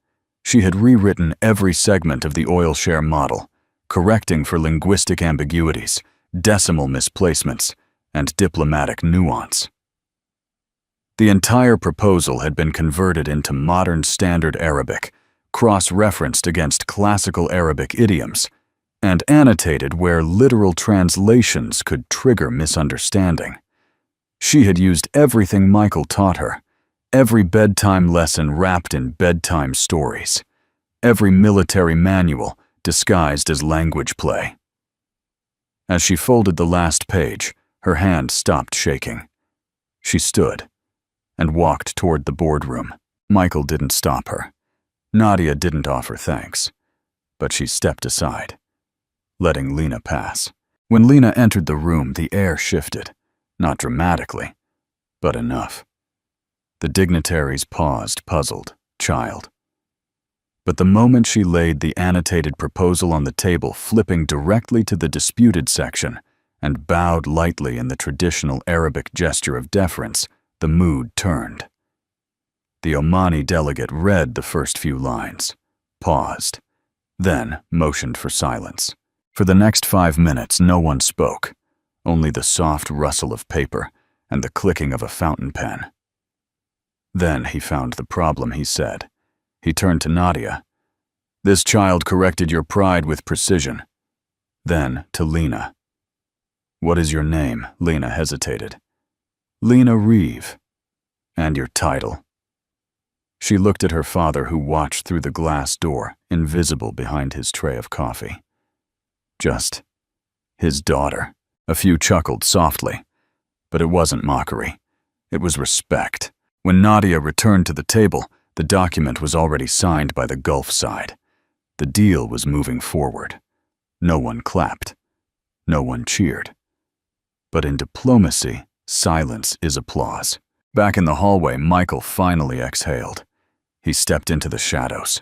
She had rewritten every segment of the oil share model, correcting for linguistic ambiguities, decimal misplacements, and diplomatic nuance. The entire proposal had been converted into modern standard Arabic, cross-referenced against classical Arabic idioms, and annotated where literal translations could trigger misunderstanding. She had used everything Michael taught her, every bedtime lesson wrapped in bedtime stories, every military manual disguised as language play. As she folded the last page, her hand stopped shaking. She stood and walked toward the boardroom. Michael didn't stop her. Nadia didn't offer thanks, but she stepped aside, letting Lena pass. When Lena entered the room, the air shifted, not dramatically, but enough. The dignitaries paused, puzzled, child. But the moment she laid the annotated proposal on the table, flipping directly to the disputed section, and bowed lightly in the traditional Arabic gesture of deference, the mood turned. The Omani delegate read the first few lines, paused, then motioned for silence. For the next 5 minutes, no one spoke, only the soft rustle of paper and the clicking of a fountain pen. Then he found the problem, he said. He turned to Nadia. "This child corrected your pride with precision." Then to Lena. "What is your name?" Lena hesitated. "Lena Reeve." "And your title?" She looked at her father, who watched through the glass door, invisible behind his tray of coffee. "Just his daughter." A few chuckled softly, but it wasn't mockery. It was respect. When Nadia returned to the table, the document was already signed by the Gulf side. The deal was moving forward. No one clapped. No one cheered. But in diplomacy, silence is applause. Back in the hallway, Michael finally exhaled. He stepped into the shadows,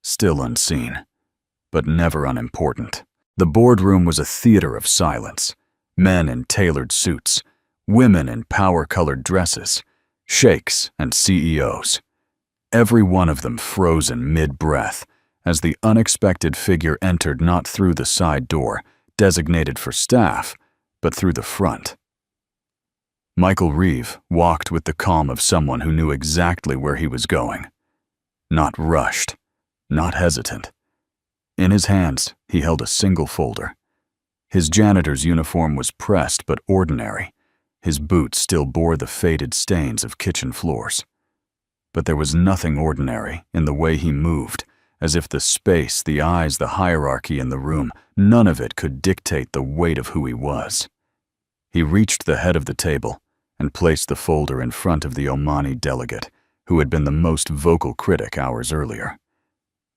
still unseen, but never unimportant. The boardroom was a theater of silence. Men in tailored suits, women in power-colored dresses, sheikhs and CEOs. Every one of them frozen mid-breath as the unexpected figure entered, not through the side door, designated for staff, but through the front. Michael Reeve walked with the calm of someone who knew exactly where he was going. Not rushed, not hesitant. In his hands, he held a single folder. His janitor's uniform was pressed but ordinary. His boots still bore the faded stains of kitchen floors. But there was nothing ordinary in the way he moved, as if the space, the eyes, the hierarchy in the room, none of it could dictate the weight of who he was. He reached the head of the table and placed the folder in front of the Omani delegate, who had been the most vocal critic hours earlier.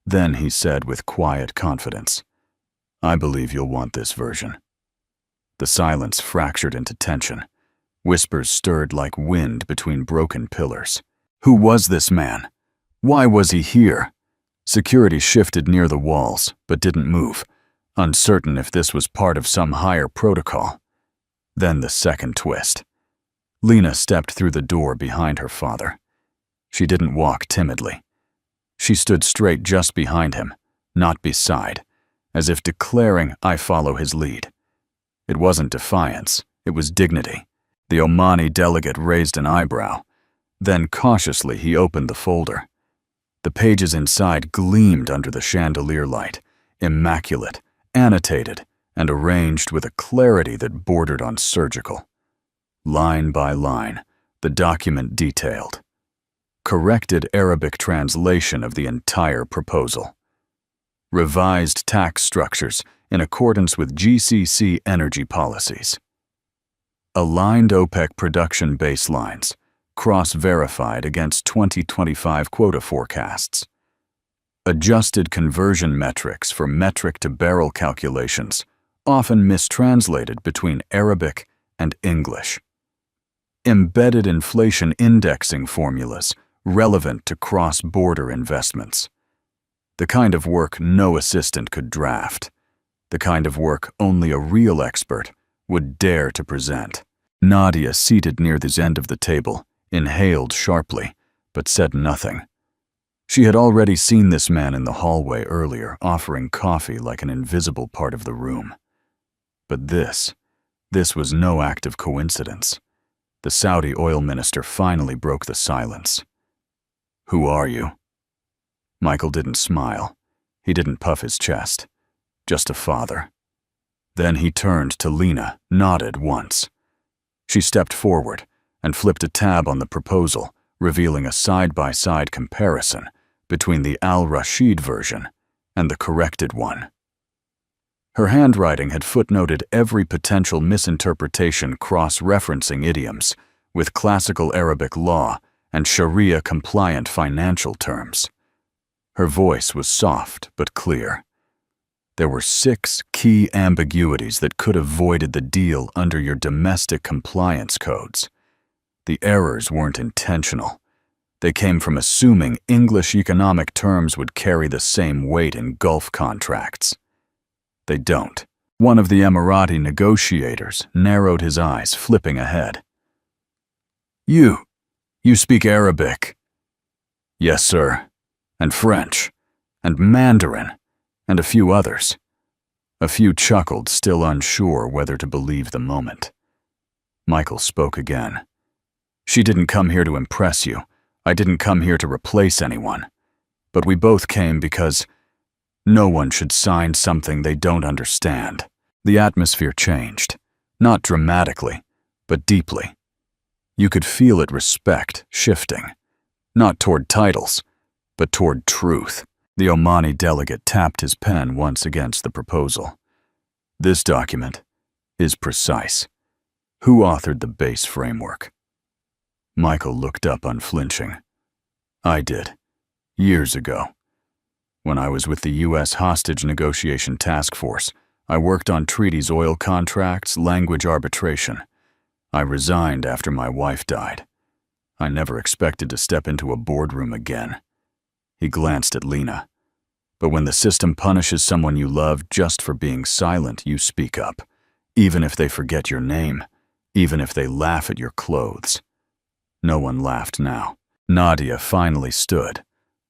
Then he said with quiet confidence, "I believe you'll want this version." The silence fractured into tension. Whispers stirred like wind between broken pillars. Who was this man? Why was he here? Security shifted near the walls, but didn't move, uncertain if this was part of some higher protocol. Then the second twist. Lena stepped through the door behind her father. She didn't walk timidly. She stood straight just behind him, not beside, as if declaring, "I follow his lead." It wasn't defiance, it was dignity. The Omani delegate raised an eyebrow. Then cautiously he opened the folder. The pages inside gleamed under the chandelier light, immaculate, annotated, and arranged with a clarity that bordered on surgical. Line by line, the document detailed. Corrected Arabic translation of the entire proposal. Revised tax structures in accordance with GCC energy policies. Aligned OPEC production baselines, cross-verified against 2025 quota forecasts. Adjusted conversion metrics for metric-to-barrel calculations, often mistranslated between Arabic and English. Embedded inflation indexing formulas relevant to cross-border investments. The kind of work no assistant could draft. The kind of work only a real expert would dare to present. Nadia, seated near this end of the table, inhaled sharply, but said nothing. She had already seen this man in the hallway earlier, offering coffee like an invisible part of the room. But this was no act of coincidence. The Saudi oil minister finally broke the silence. "Who are you?" Michael didn't smile. He didn't puff his chest. Just a father. Then he turned to Lena, nodded once. She stepped forward and flipped a tab on the proposal, revealing a side-by-side comparison between the Al-Rashid version and the corrected one. Her handwriting had footnoted every potential misinterpretation, cross-referencing idioms with classical Arabic law and Sharia-compliant financial terms. Her voice was soft but clear. There were 6 key ambiguities that could have voided the deal under your domestic compliance codes. The errors weren't intentional. They came from assuming English economic terms would carry the same weight in Gulf contracts. They don't. One of the Emirati negotiators narrowed his eyes, flipping ahead. You speak Arabic?" "Yes, sir. And French. And Mandarin. And a few others. A few chuckled, still unsure whether to believe the moment. Michael spoke again. "She didn't come here to impress you. I didn't come here to replace anyone. But we both came because no one should sign something they don't understand." The atmosphere changed, not dramatically, but deeply. You could feel it respect shifting, not toward titles, but toward truth. The Omani delegate tapped his pen once against the proposal. "This document is precise. Who authored the base framework?" Michael looked up unflinching. "I did, years ago. When I was with the U.S. Hostage Negotiation Task Force, I worked on treaties, oil contracts, language arbitration. I resigned after my wife died. I never expected to step into a boardroom again." He glanced at Lena. "But when the system punishes someone you love just for being silent, you speak up, even if they forget your name, even if they laugh at your clothes." No one laughed now. Nadia finally stood,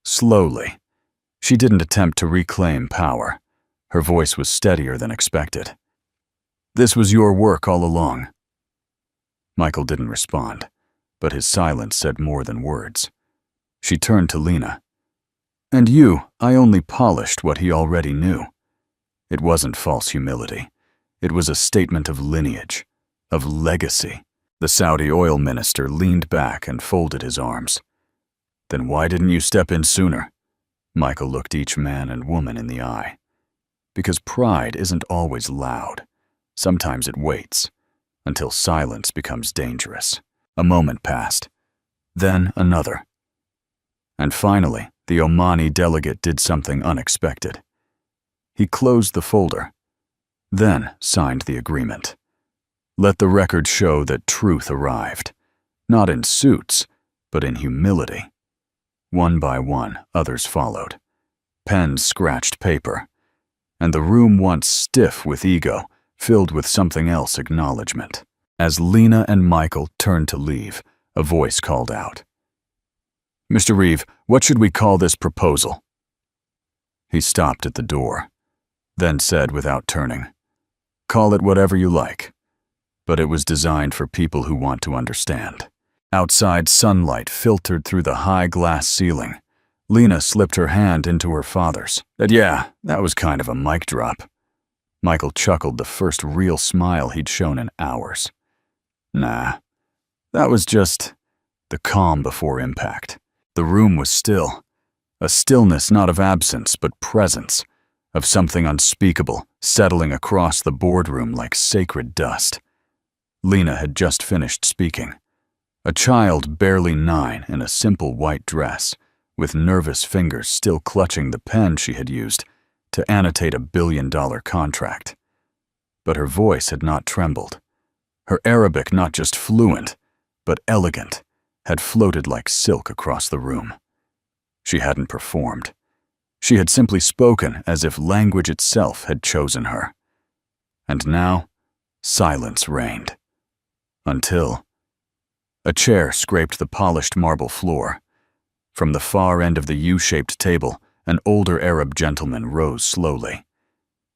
slowly. She didn't attempt to reclaim power. Her voice was steadier than expected. "This was your work all along." Michael didn't respond, but his silence said more than words. She turned to Lena. "And you, I only polished what he already knew." It wasn't false humility. It was a statement of lineage, of legacy. The Saudi oil minister leaned back and folded his arms. "Then why didn't you step in sooner?" Michael looked each man and woman in the eye. Because pride isn't always loud. Sometimes it waits, until silence becomes dangerous. A moment passed, then another. And finally, the Omani delegate did something unexpected. He closed the folder, then signed the agreement. Let the record show that truth arrived, not in suits, but in humility. One by one, others followed. Pens scratched paper, and the room once stiff with ego filled with something else, acknowledgement. As Lena and Michael turned to leave, a voice called out, "Mr. Reeve, what should we call this proposal?" He stopped at the door, then said without turning, "Call it whatever you like." But it was designed for people who want to understand. Outside, sunlight filtered through the high glass ceiling. Lena slipped her hand into her father's. That was kind of a mic drop." Michael chuckled, the first real smile he'd shown in hours. "Nah, that was just the calm before impact." The room was still, a stillness not of absence but presence, of something unspeakable settling across the boardroom like sacred dust. Lena had just finished speaking. A child barely 9 in a simple white dress, with nervous fingers still clutching the pen she had used to annotate a billion-dollar contract. But her voice had not trembled. Her Arabic, not just fluent, but elegant, had floated like silk across the room. She hadn't performed. She had simply spoken as if language itself had chosen her. And now, silence reigned. Until a chair scraped the polished marble floor. From the far end of the U-shaped table, an older Arab gentleman rose slowly.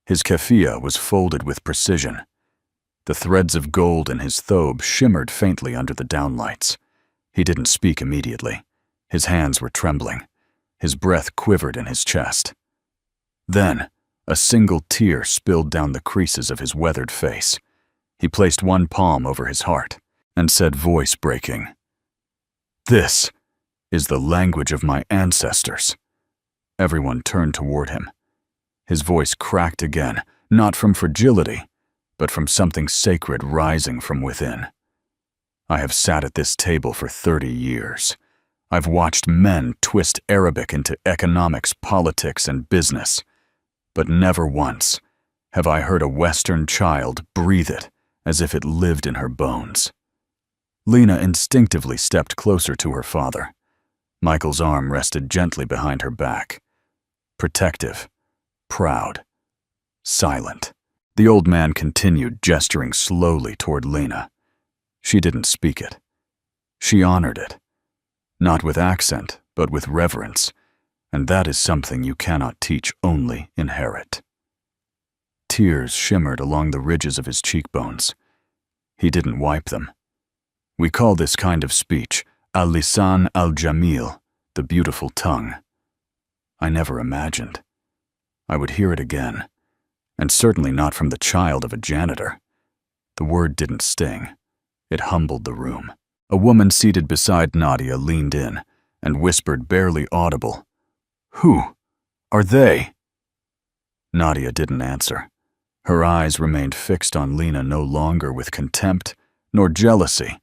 His keffiyeh was folded with precision. The threads of gold in his thobe shimmered faintly under the downlights. He didn't speak immediately. His hands were trembling. His breath quivered in his chest. Then, a single tear spilled down the creases of his weathered face. He placed one palm over his heart and said, voice breaking, "This is the language of my ancestors." Everyone turned toward him. His voice cracked again, not from fragility, but from something sacred rising from within. "I have sat at this table for 30 years. I've watched men twist Arabic into economics, politics, and business, but never once have I heard a Western child breathe it as if it lived in her bones." Lena instinctively stepped closer to her father. Michael's arm rested gently behind her back. Protective, proud, silent. The old man continued, gesturing slowly toward Lena. She didn't speak it. She honored it. Not with accent, but with reverence, And that is something you cannot teach, only inherit. Tears shimmered along the ridges of his cheekbones. He didn't wipe them. We call this kind of speech al-lisan al-jamil, the beautiful tongue. I never imagined I would hear it again, and certainly not from the child of a janitor. The word didn't sting. It humbled the room. A woman seated beside Nadia leaned in and whispered, barely audible, "Who are they?" Nadia didn't answer. Her eyes remained fixed on Lena, no longer with contempt nor jealousy,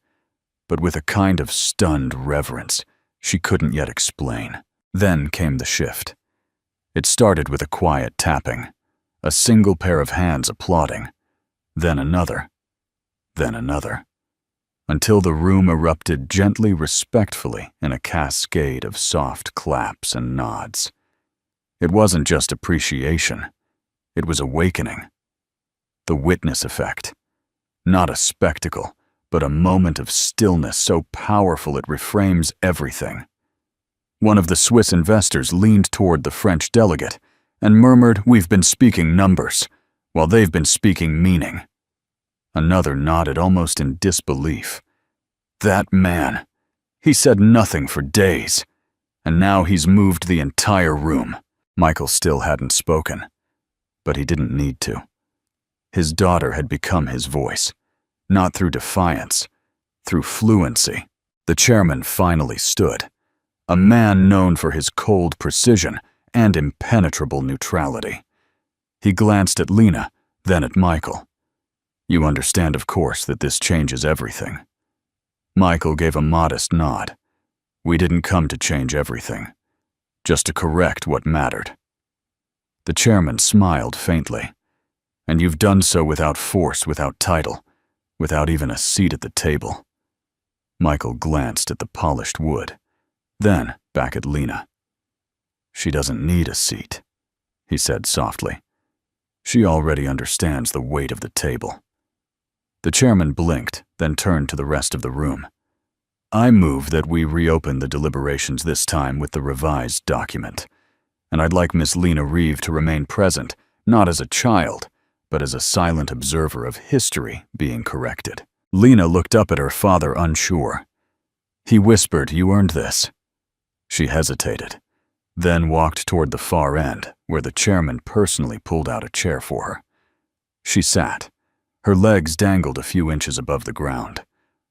but with a kind of stunned reverence she couldn't yet explain. Then came the shift. It started with a quiet tapping, a single pair of hands applauding, then another, until the room erupted gently, respectfully in a cascade of soft claps and nods. It wasn't just appreciation, it was awakening. The witness effect. Not a spectacle, but a moment of stillness so powerful it reframes everything. One of the Swiss investors leaned toward the French delegate and murmured, "We've been speaking numbers, while they've been speaking meaning." Another nodded almost in disbelief. That man, he said nothing for days, and now he's moved the entire room. Michael still hadn't spoken, but he didn't need to. His daughter had become his voice, not through defiance, through fluency. The chairman finally stood, a man known for his cold precision and impenetrable neutrality. He glanced at Lena, then at Michael. "You understand, of course, that this changes everything." Michael gave a modest nod. "We didn't come to change everything, just to correct what mattered." The chairman smiled faintly. "And you've done so without force, without title, without even a seat at the table." Michael glanced at the polished wood, then back at Lena. "She doesn't need a seat," he said softly. "She already understands the weight of the table." The chairman blinked, then turned to the rest of the room. "I move that we reopen the deliberations, this time with the revised document. And I'd like Miss Lena Reeve to remain present, not as a child, but as a silent observer of history being corrected." Lena looked up at her father, unsure. He whispered, "You earned this." She hesitated, then walked toward the far end, where the chairman personally pulled out a chair for her. She sat. Her legs dangled a few inches above the ground,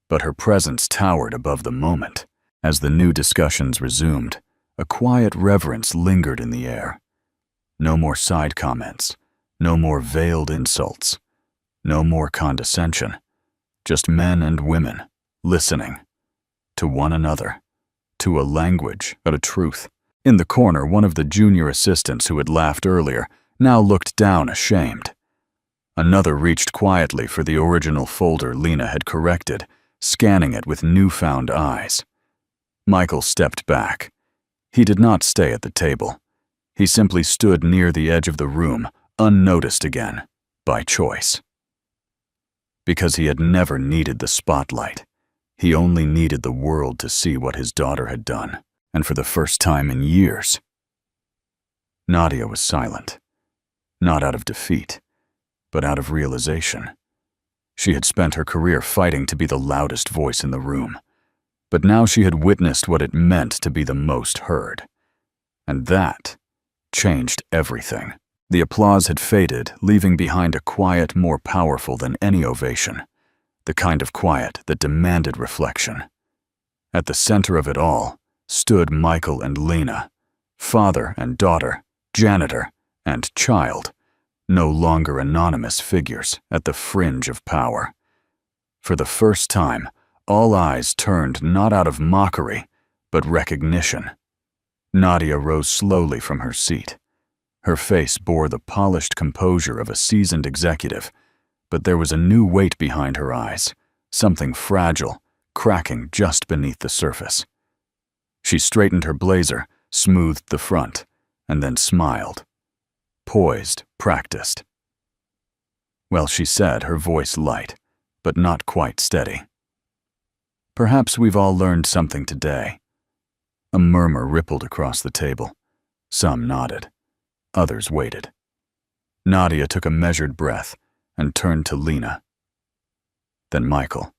but her presence towered above the moment. As the new discussions resumed, a quiet reverence lingered in the air. No more side comments, no more veiled insults, no more condescension, just men and women listening to one another, to a language, a truth. In the corner, one of the junior assistants who had laughed earlier now looked down, ashamed. Another reached quietly for the original folder Lena had corrected, scanning it with newfound eyes. Michael stepped back. He did not stay at the table. He simply stood near the edge of the room, unnoticed again, by choice. Because he had never needed the spotlight. He only needed the world to see what his daughter had done, and for the first time in years. Nadia was silent, not out of defeat, but out of realization. She had spent her career fighting to be the loudest voice in the room, but now she had witnessed what it meant to be the most heard. And that changed everything. The applause had faded, leaving behind a quiet more powerful than any ovation, the kind of quiet that demanded reflection. At the center of it all stood Michael and Lena, father and daughter, janitor and child, no longer anonymous figures at the fringe of power. For the first time, all eyes turned not out of mockery, but recognition. Nadia rose slowly from her seat. Her face bore the polished composure of a seasoned executive, but there was a new weight behind her eyes, something fragile, cracking just beneath the surface. She straightened her blazer, smoothed the front, and then smiled. Poised, practiced. Well, she said, her voice light, but not quite steady. "Perhaps we've all learned something today." A murmur rippled across the table. Some nodded. Others waited. Nadia took a measured breath and turned to Lena. Then Michael.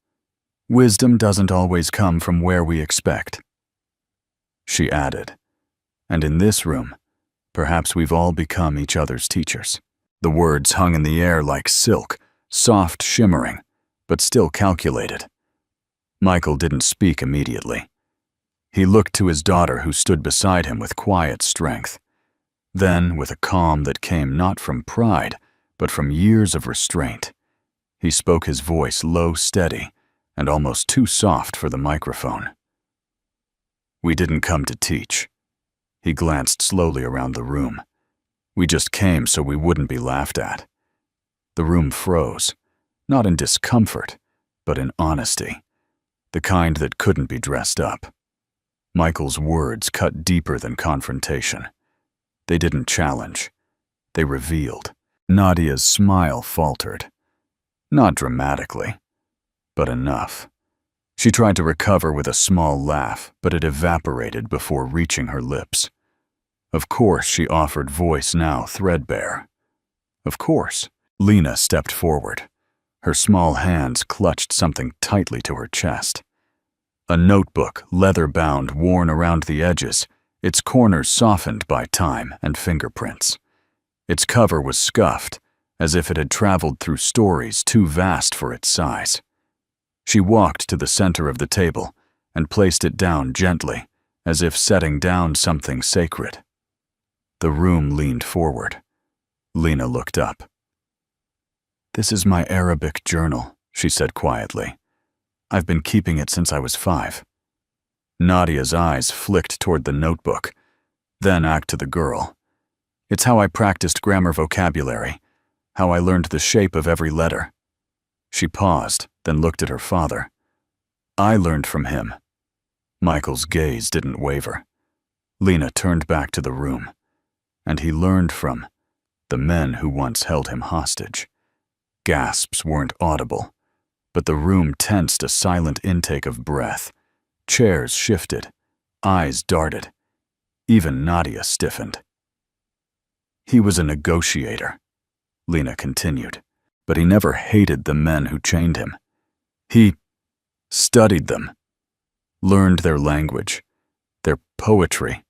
Wisdom doesn't always come from where we expect. She added, and in this room, perhaps we've all become each other's teachers. The words hung in the air like silk, soft, shimmering, but still calculated. Michael didn't speak immediately. He looked to his daughter who stood beside him with quiet strength. Then, with a calm that came not from pride, but from years of restraint, he spoke, his voice low, steady, and almost too soft for the microphone. We didn't come to teach. He glanced slowly around the room. We just came so we wouldn't be laughed at. The room froze, not in discomfort, but in honesty, the kind that couldn't be dressed up. Michael's words cut deeper than confrontation. They didn't challenge. They revealed. Nadia's smile faltered. Not dramatically, but enough. She tried to recover with a small laugh, but it evaporated before reaching her lips. Of course, she offered, voice now threadbare. Of course. Lena stepped forward. Her small hands clutched something tightly to her chest. A notebook, leather-bound, worn around the edges, its corners softened by time and fingerprints. Its cover was scuffed, as if it had traveled through stories too vast for its size. She walked to the center of the table and placed it down gently, as if setting down something sacred. The room leaned forward. Lena looked up. "This is my Arabic journal," she said quietly. "I've been keeping it since I was 5. Nadia's eyes flicked toward the notebook, then back to the girl. "It's how I practiced grammar vocabulary, how I learned the shape of every letter." She paused, then looked at her father. "I learned from him." Michael's gaze didn't waver. Lena turned back to the room, and he learned from the men who once held him hostage. Gasps weren't audible, but the room tensed, a silent intake of breath. Chairs shifted, eyes darted. Even Nadia stiffened. "He was a negotiator," Lena continued, "but he never hated the men who chained him. He studied them, learned their language, their poetry,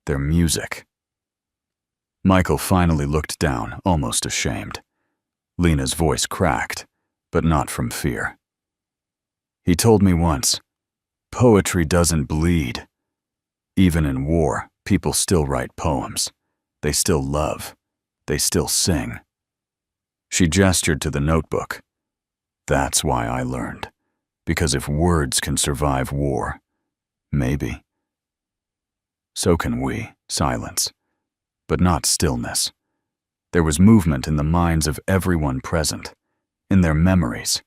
their music." Michael finally looked down, almost ashamed. Lena's voice cracked, but not from fear. "He told me once, poetry doesn't bleed. Even in war, people still write poems. They still love. They still sing." She gestured to the notebook. "That's why I learned. Because if words can survive war, maybe, so can we." Silence, but not stillness. There was movement in the minds of everyone present, in their memories,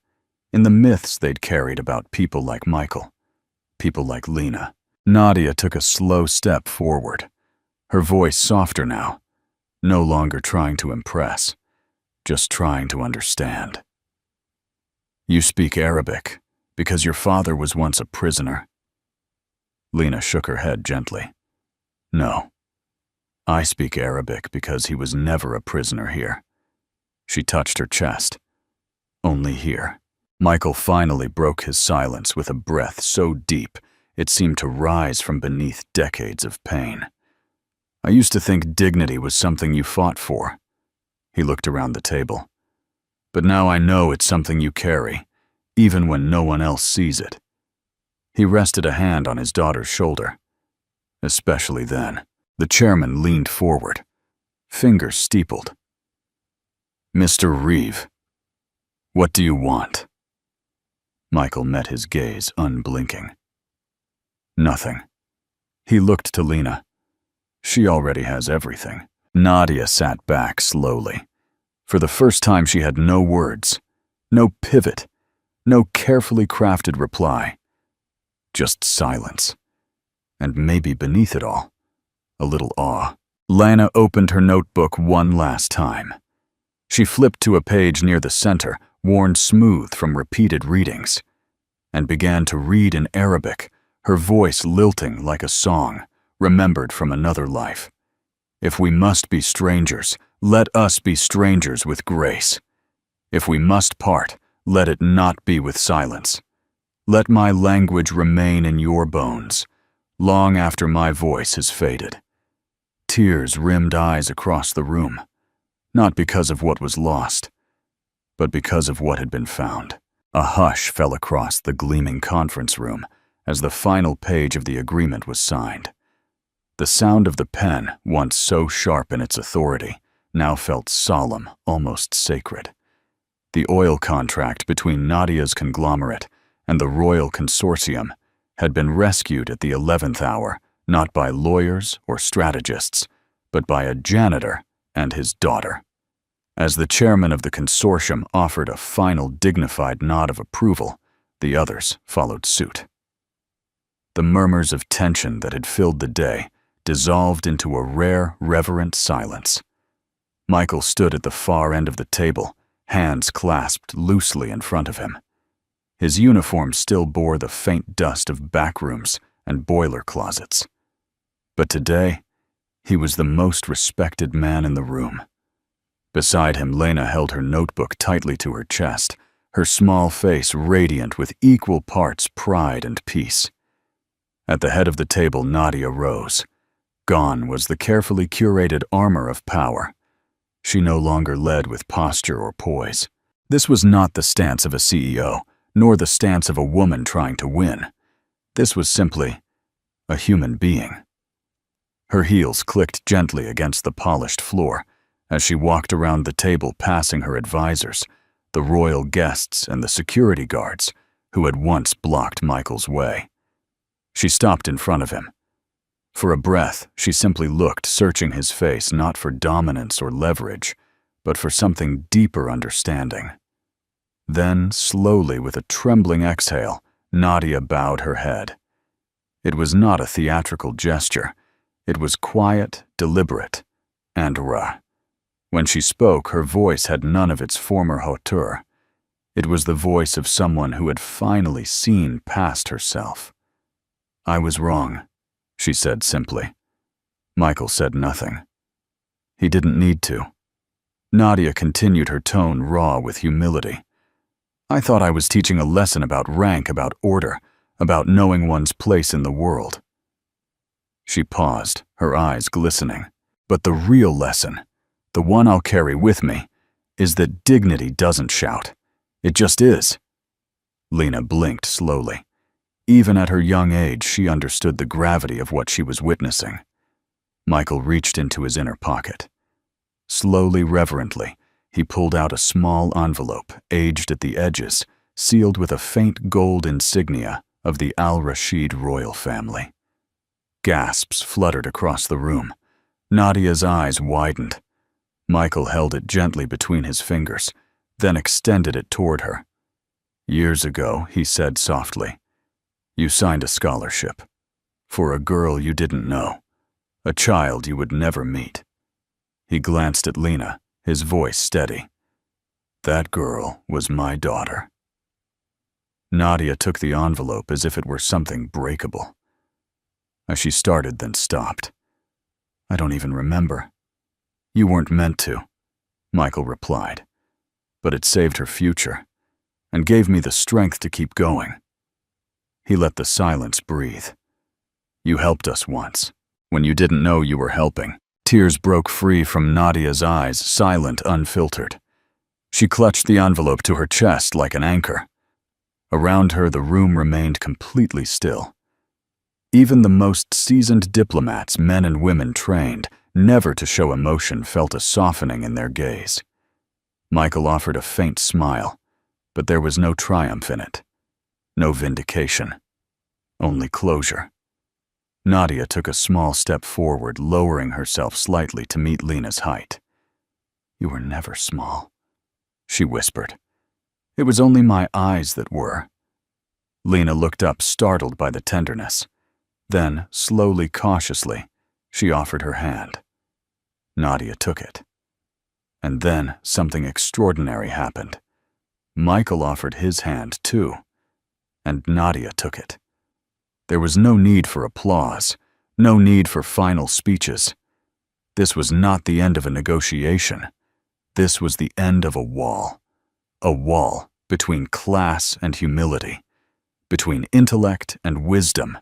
in the myths they'd carried about people like Michael, people like Lena. Nadia took a slow step forward, her voice softer now, no longer trying to impress, just trying to understand. "You speak Arabic because your father was once a prisoner." Lena shook her head gently. "No. I speak Arabic because he was never a prisoner here." She touched her chest. "Only here." Michael finally broke his silence with a breath so deep it seemed to rise from beneath decades of pain. "I used to think dignity was something you fought for." He looked around the table. "But now I know it's something you carry, even when no one else sees it." He rested a hand on his daughter's shoulder. "Especially then." The chairman leaned forward, fingers steepled. "Mr. Reeve, what do you want?" Michael met his gaze, unblinking. "Nothing." He looked to Lena. "She already has everything." Nadia sat back slowly. For the first time she had no words, no pivot, no carefully crafted reply. Just silence. And maybe beneath it all, a little awe. Lana opened her notebook one last time. She flipped to a page near the center, worn smooth from repeated readings, and began to read in Arabic, her voice lilting like a song, remembered from another life. If we must be strangers, let us be strangers with grace. If we must part, let it not be with silence. Let my language remain in your bones, long after my voice has faded. Tears rimmed eyes across the room, not because of what was lost, but because of what had been found. A hush fell across the gleaming conference room as the final page of the agreement was signed. The sound of the pen, once so sharp in its authority, now felt solemn, almost sacred. The oil contract between Nadia's conglomerate and the Royal Consortium had been rescued at the 11th hour, not by lawyers or strategists, but by a janitor and his daughter. As the chairman of the consortium offered a final dignified nod of approval, the others followed suit. The murmurs of tension that had filled the day dissolved into a rare, reverent silence. Michael stood at the far end of the table, hands clasped loosely in front of him. His uniform still bore the faint dust of backrooms and boiler closets. But today, he was the most respected man in the room. Beside him, Lena held her notebook tightly to her chest, her small face radiant with equal parts pride and peace. At the head of the table, Nadia rose. Gone was the carefully curated armor of power. She no longer led with posture or poise. This was not the stance of a CEO, nor the stance of a woman trying to win. This was simply a human being. Her heels clicked gently against the polished floor as she walked around the table, passing her advisors, the royal guests and the security guards who had once blocked Michael's way. She stopped in front of him. For a breath, she simply looked, searching his face not for dominance or leverage, but for something deeper understanding. Then, slowly, with a trembling exhale, Nadia bowed her head. It was not a theatrical gesture. It was quiet, deliberate, and raw. When she spoke, her voice had none of its former hauteur. It was the voice of someone who had finally seen past herself. "I was wrong," she said simply. Michael said nothing. He didn't need to. Nadia continued, her tone raw with humility. "I thought I was teaching a lesson about rank, about order, about knowing one's place in the world." She paused, her eyes glistening. "But the real lesson, the one I'll carry with me, is that dignity doesn't shout. It just is." Lena blinked slowly. Even at her young age, she understood the gravity of what she was witnessing. Michael reached into his inner pocket. Slowly, reverently, he pulled out a small envelope, aged at the edges, sealed with a faint gold insignia of the Al-Rashid royal family. Gasps fluttered across the room. Nadia's eyes widened. Michael held it gently between his fingers, then extended it toward her. "Years ago," he said softly, "you signed a scholarship. For a girl you didn't know. A child you would never meet." He glanced at Lena, his voice steady. "That girl was my daughter." Nadia took the envelope as if it were something breakable. She started, then stopped. "I don't even remember." "You weren't meant to," Michael replied. "But it saved her future, and gave me the strength to keep going." He let the silence breathe. "You helped us once, when you didn't know you were helping." Tears broke free from Nadia's eyes, silent, unfiltered. She clutched the envelope to her chest like an anchor. Around her, the room remained completely still. Even the most seasoned diplomats, men and women trained never to show emotion, felt a softening in their gaze. Michael offered a faint smile, but there was no triumph in it. No vindication. Only closure. Nadia took a small step forward, lowering herself slightly to meet Lena's height. "You were never small," she whispered. "It was only my eyes that were." Lena looked up, startled by the tenderness. Then, slowly, cautiously, she offered her hand. Nadia took it. And then something extraordinary happened. Michael offered his hand too, and Nadia took it. There was no need for applause, no need for final speeches. This was not the end of a negotiation. This was the end of a wall. A wall between class and humility, between intellect and wisdom,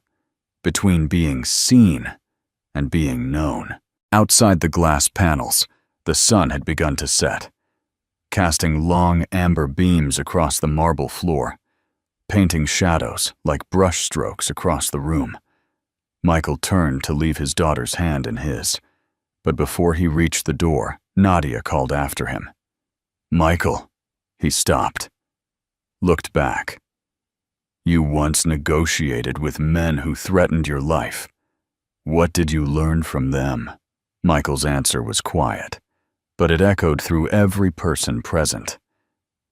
between being seen and being known. Outside the glass panels, the sun had begun to set, casting long amber beams across the marble floor, painting shadows like brushstrokes across the room. Michael turned to leave his daughter's hand in his, but before he reached the door, Nadia called after him. "Michael." He stopped, looked back. "You once negotiated with men who threatened your life. What did you learn from them?" Michael's answer was quiet, but it echoed through every person present.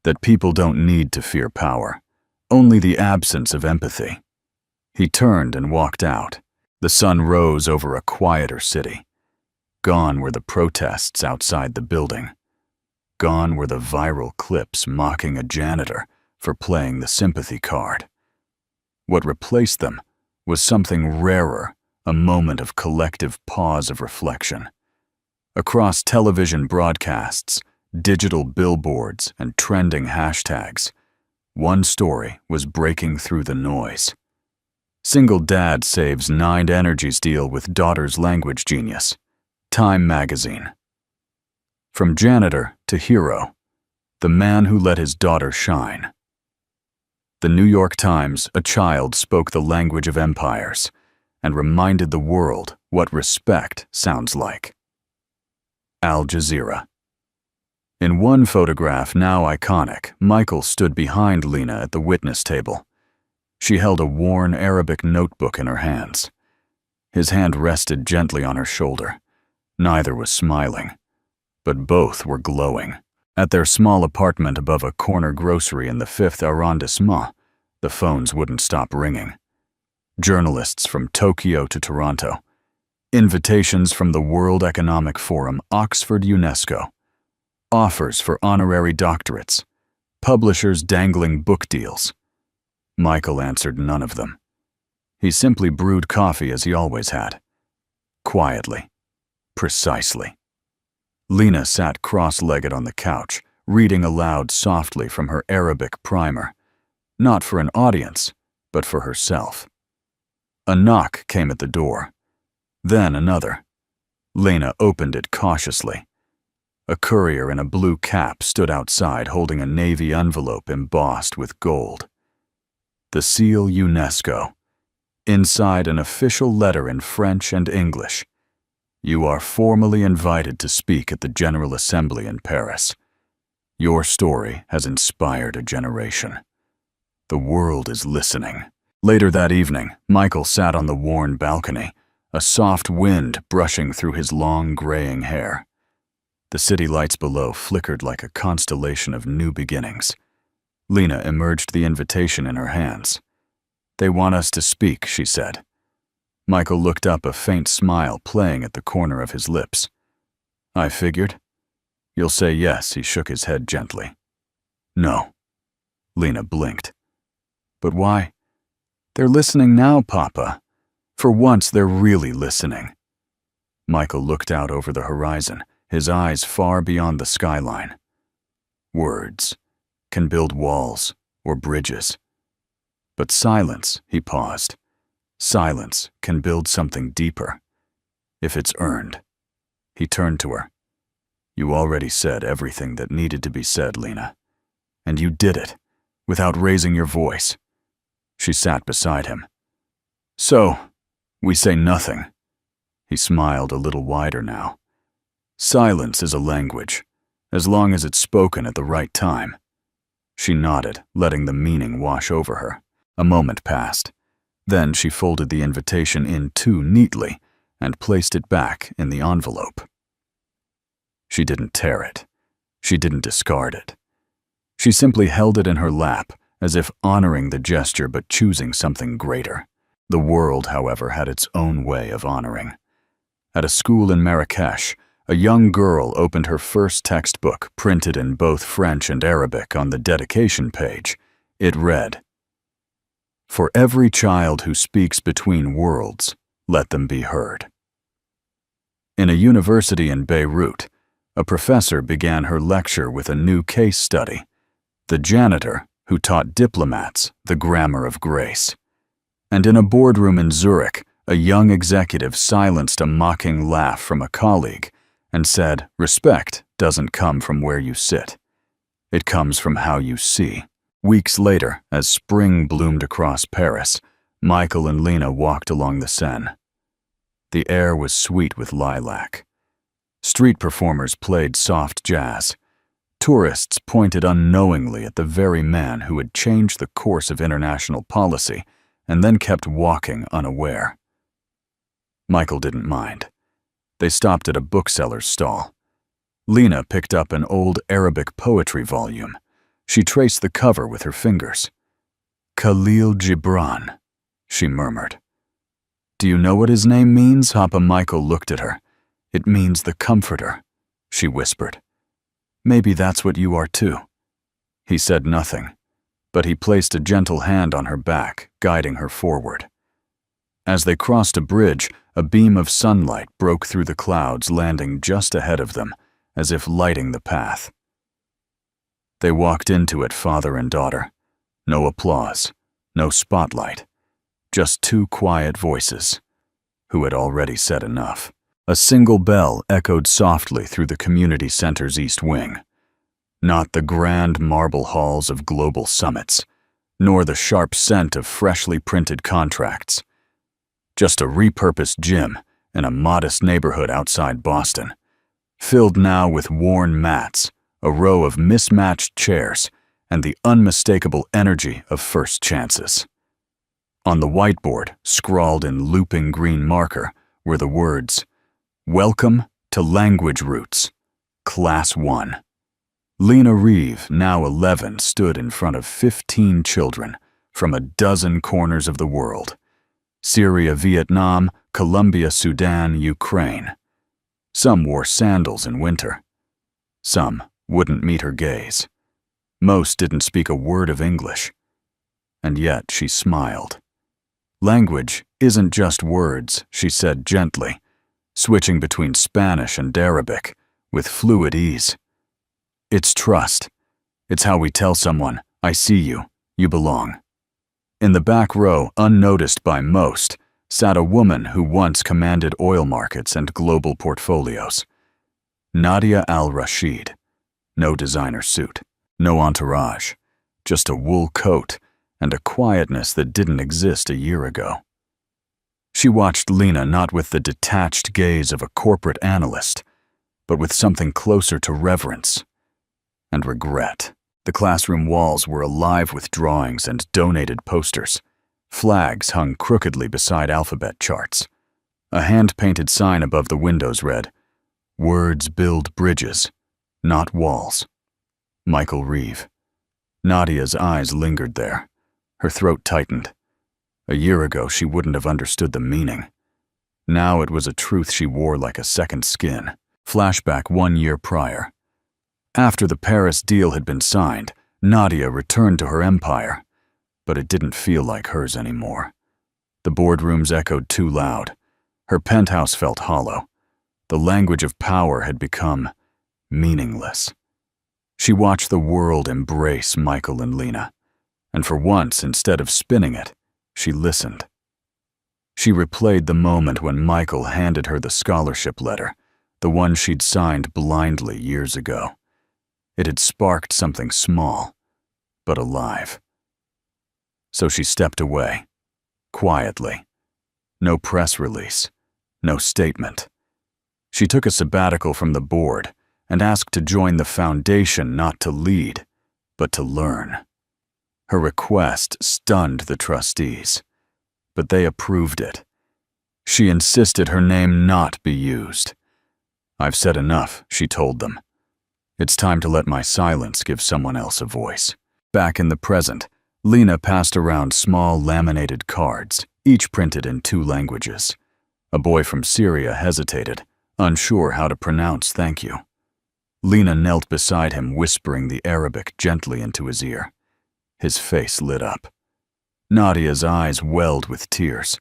That people don't need to fear power, only the absence of empathy. He turned and walked out. The sun rose over a quieter city. Gone were the protests outside the building. Gone were the viral clips mocking a janitor for playing the sympathy card. What replaced them was something rarer, a moment of collective pause of reflection. Across television broadcasts, digital billboards, and trending hashtags, one story was breaking through the noise. Single dad saves 9 energies deal with daughter's language genius. Time magazine. From janitor to hero, the man who let his daughter shine. The New York Times, a child spoke the language of empires and reminded the world what respect sounds like. Al Jazeera. In one photograph, now iconic, Michael stood behind Lena at the witness table. She held a worn Arabic notebook in her hands. His hand rested gently on her shoulder. Neither was smiling, but both were glowing. At their small apartment above a corner grocery in the 5th arrondissement, the phones wouldn't stop ringing. Journalists from Tokyo to Toronto, invitations from the World Economic Forum, Oxford, UNESCO, offers for honorary doctorates, publishers dangling book deals. Michael answered none of them. He simply brewed coffee as he always had. Quietly. Precisely. Lena sat cross-legged on the couch, reading aloud softly from her Arabic primer, not for an audience, but for herself. A knock came at the door. Then another. Lena opened it cautiously. A courier in a blue cap stood outside holding a navy envelope embossed with gold. The seal UNESCO. Inside an official letter in French and English. You are formally invited to speak at the General Assembly in Paris. Your story has inspired a generation. The world is listening. Later that evening, Michael sat on the worn balcony, a soft wind brushing through his long graying hair. The city lights below flickered like a constellation of new beginnings. Lena emerged the invitation in her hands. "They want us to speak," she said. Michael looked up, a faint smile playing at the corner of his lips. "I figured. You'll say yes," he shook his head gently. "No." Lena blinked. "But why?" "They're listening now, Papa. For once, they're really listening." Michael looked out over the horizon, his eyes far beyond the skyline. Words can build walls or bridges. But silence, he paused. Silence can build something deeper, if it's earned. He turned to her. "You already said everything that needed to be said, Lena. And you did it, without raising your voice." She sat beside him. "So, we say nothing." He smiled a little wider now. "Silence is a language, as long as it's spoken at the right time." She nodded, letting the meaning wash over her. A moment passed. Then she folded the invitation in too neatly and placed it back in the envelope. She didn't tear it. She didn't discard it. She simply held it in her lap, as if honoring the gesture but choosing something greater. The world, however, had its own way of honoring. At a school in Marrakesh, a young girl opened her first textbook, printed in both French and Arabic on the dedication page. It read, "For every child who speaks between worlds, let them be heard." In a university in Beirut, a professor began her lecture with a new case study: the janitor who taught diplomats the grammar of grace. And in a boardroom in Zurich, a young executive silenced a mocking laugh from a colleague and said, "Respect doesn't come from where you sit. It comes from how you see." Weeks later, as spring bloomed across Paris, Michael and Lena walked along the Seine. The air was sweet with lilac. Street performers played soft jazz. Tourists pointed unknowingly at the very man who had changed the course of international policy and then kept walking unaware. Michael didn't mind. They stopped at a bookseller's stall. Lena picked up an old Arabic poetry volume. She traced the cover with her fingers. "Khalil Gibran," she murmured. "Do you know what his name means?" Hapa Michael looked at her. "It means the comforter," she whispered. "Maybe that's what you are too." He said nothing, but he placed a gentle hand on her back, guiding her forward. As they crossed a bridge, a beam of sunlight broke through the clouds, landing just ahead of them, as if lighting the path. They walked into it, father and daughter. No applause, no spotlight, just two quiet voices, who had already said enough. A single bell echoed softly through the community center's east wing. Not the grand marble halls of global summits, nor the sharp scent of freshly printed contracts. Just a repurposed gym in a modest neighborhood outside Boston, filled now with worn mats, a row of mismatched chairs, and the unmistakable energy of first chances. On the whiteboard, scrawled in looping green marker, were the words, "Welcome to Language Roots, Class 1. Lena Reeve, now 11, stood in front of 15 children from a dozen corners of the world: Syria, Vietnam, Colombia, Sudan, Ukraine. Some wore sandals in winter. Some wouldn't meet her gaze. Most didn't speak a word of English. And yet she smiled. "Language isn't just words," she said gently, switching between Spanish and Arabic with fluid ease. "It's trust. It's how we tell someone, 'I see you, you belong.'" In the back row, unnoticed by most, sat a woman who once commanded oil markets and global portfolios. Nadia Al-Rashid. No designer suit, no entourage, just a wool coat and a quietness that didn't exist a year ago. She watched Lena not with the detached gaze of a corporate analyst, but with something closer to reverence and regret. The classroom walls were alive with drawings and donated posters. Flags hung crookedly beside alphabet charts. A hand-painted sign above the windows read, "Words build bridges, not walls." Michael Reeve. Nadia's eyes lingered there. Her throat tightened. A year ago, she wouldn't have understood the meaning. Now it was a truth she wore like a second skin. Flashback 1 year prior. After the Paris deal had been signed, Nadia returned to her empire, but it didn't feel like hers anymore. The boardrooms echoed too loud. Her penthouse felt hollow. The language of power had become meaningless. She watched the world embrace Michael and Lena, and for once, instead of spinning it, she listened. She replayed the moment when Michael handed her the scholarship letter, the one she'd signed blindly years ago. It had sparked something small, but alive. So she stepped away, quietly. No press release, no statement. She took a sabbatical from the board and asked to join the foundation not to lead, but to learn. Her request stunned the trustees, but they approved it. She insisted her name not be used. "I've said enough," she told them. "It's time to let my silence give someone else a voice." Back in the present, Lena passed around small laminated cards, each printed in 2 languages. A boy from Syria hesitated, unsure how to pronounce "thank you." Lena knelt beside him, whispering the Arabic gently into his ear. His face lit up. Nadia's eyes welled with tears.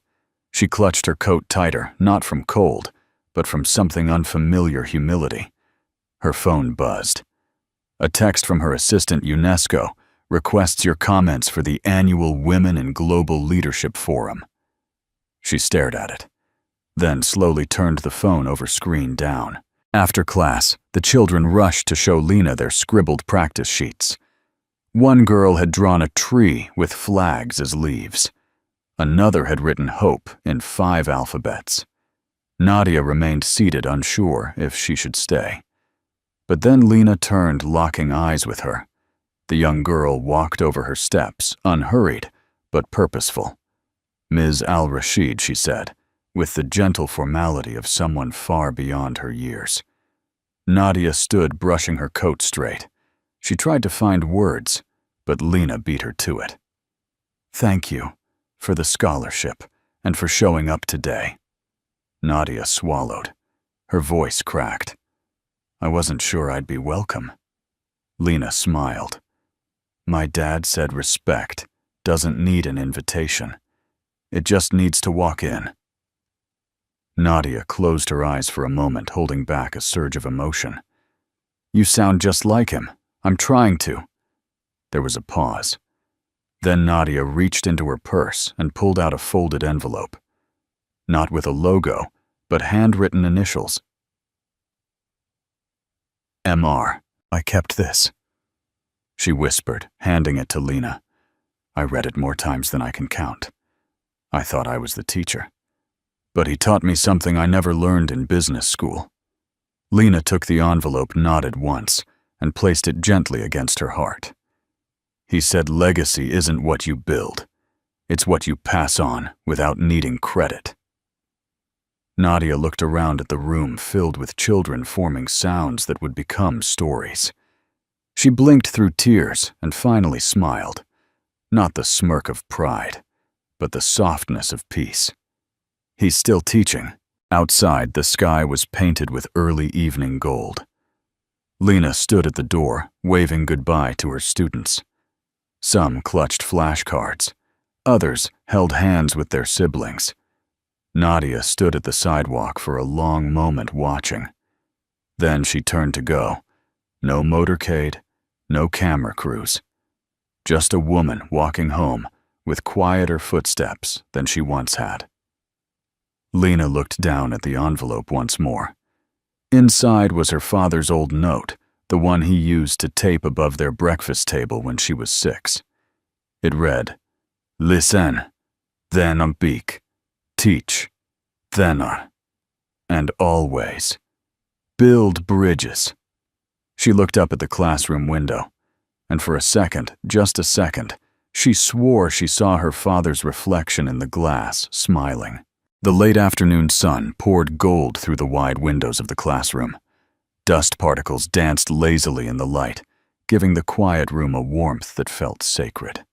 She clutched her coat tighter, not from cold, but from something unfamiliar humility. Her phone buzzed. A text from her assistant UNESCO requests your comments for the annual Women in Global Leadership Forum. She stared at it, then slowly turned the phone over screen down. After class, the children rushed to show Lena their scribbled practice sheets. One girl had drawn a tree with flags as leaves. Another had written hope in 5 alphabets. Nadia remained seated, unsure if she should stay. But then Lena turned, locking eyes with her. The young girl walked over her steps, unhurried, but purposeful. "Ms. Al-Rashid," she said, with the gentle formality of someone far beyond her years. Nadia stood, brushing her coat straight. She tried to find words, but Lena beat her to it. "Thank you for the scholarship and for showing up today." Nadia swallowed. Her voice cracked. "I wasn't sure I'd be welcome." Lena smiled. "My dad said respect doesn't need an invitation. It just needs to walk in." Nadia closed her eyes for a moment, holding back a surge of emotion. "You sound just like him. I'm trying to." There was a pause. Then Nadia reached into her purse and pulled out a folded envelope. Not with a logo, but handwritten initials. "MR. I kept this," she whispered, handing it to Lena. "I read it more times than I can count. I thought I was the teacher. But he taught me something I never learned in business school." Lena took the envelope, nodded once, and placed it gently against her heart. "He said legacy isn't what you build. It's what you pass on without needing credit." Nadia looked around at the room filled with children forming sounds that would become stories. She blinked through tears and finally smiled. Not the smirk of pride, but the softness of peace. He's still teaching. Outside, the sky was painted with early evening gold. Lena stood at the door, waving goodbye to her students. Some clutched flashcards. Others held hands with their siblings. Nadia stood at the sidewalk for a long moment watching. Then she turned to go. No motorcade, no camera crews. Just a woman walking home with quieter footsteps than she once had. Lena looked down at the envelope once more. Inside was her father's old note, the one he used to tape above their breakfast table when she was 6. It read, "Listen, then speak. Teach, then and always. Build bridges." She looked up at the classroom window, and for a second, just a second, she swore she saw her father's reflection in the glass, smiling. The late afternoon sun poured gold through the wide windows of the classroom. Dust particles danced lazily in the light, giving the quiet room a warmth that felt sacred.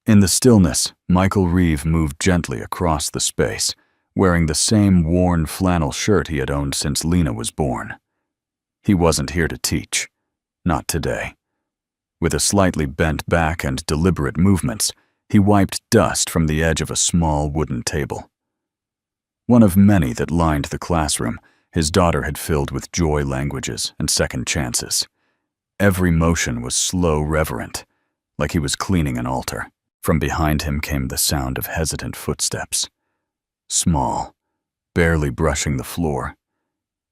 In the stillness, Michael Reeve moved gently across the space, wearing the same worn flannel shirt he had owned since Lena was born. He wasn't here to teach. Not today. With a slightly bent back and deliberate movements, he wiped dust from the edge of a small wooden table. One of many that lined the classroom, his daughter had filled with joy languages and second chances. Every motion was slow, reverent, like he was cleaning an altar. From behind him came the sound of hesitant footsteps. Small, barely brushing the floor.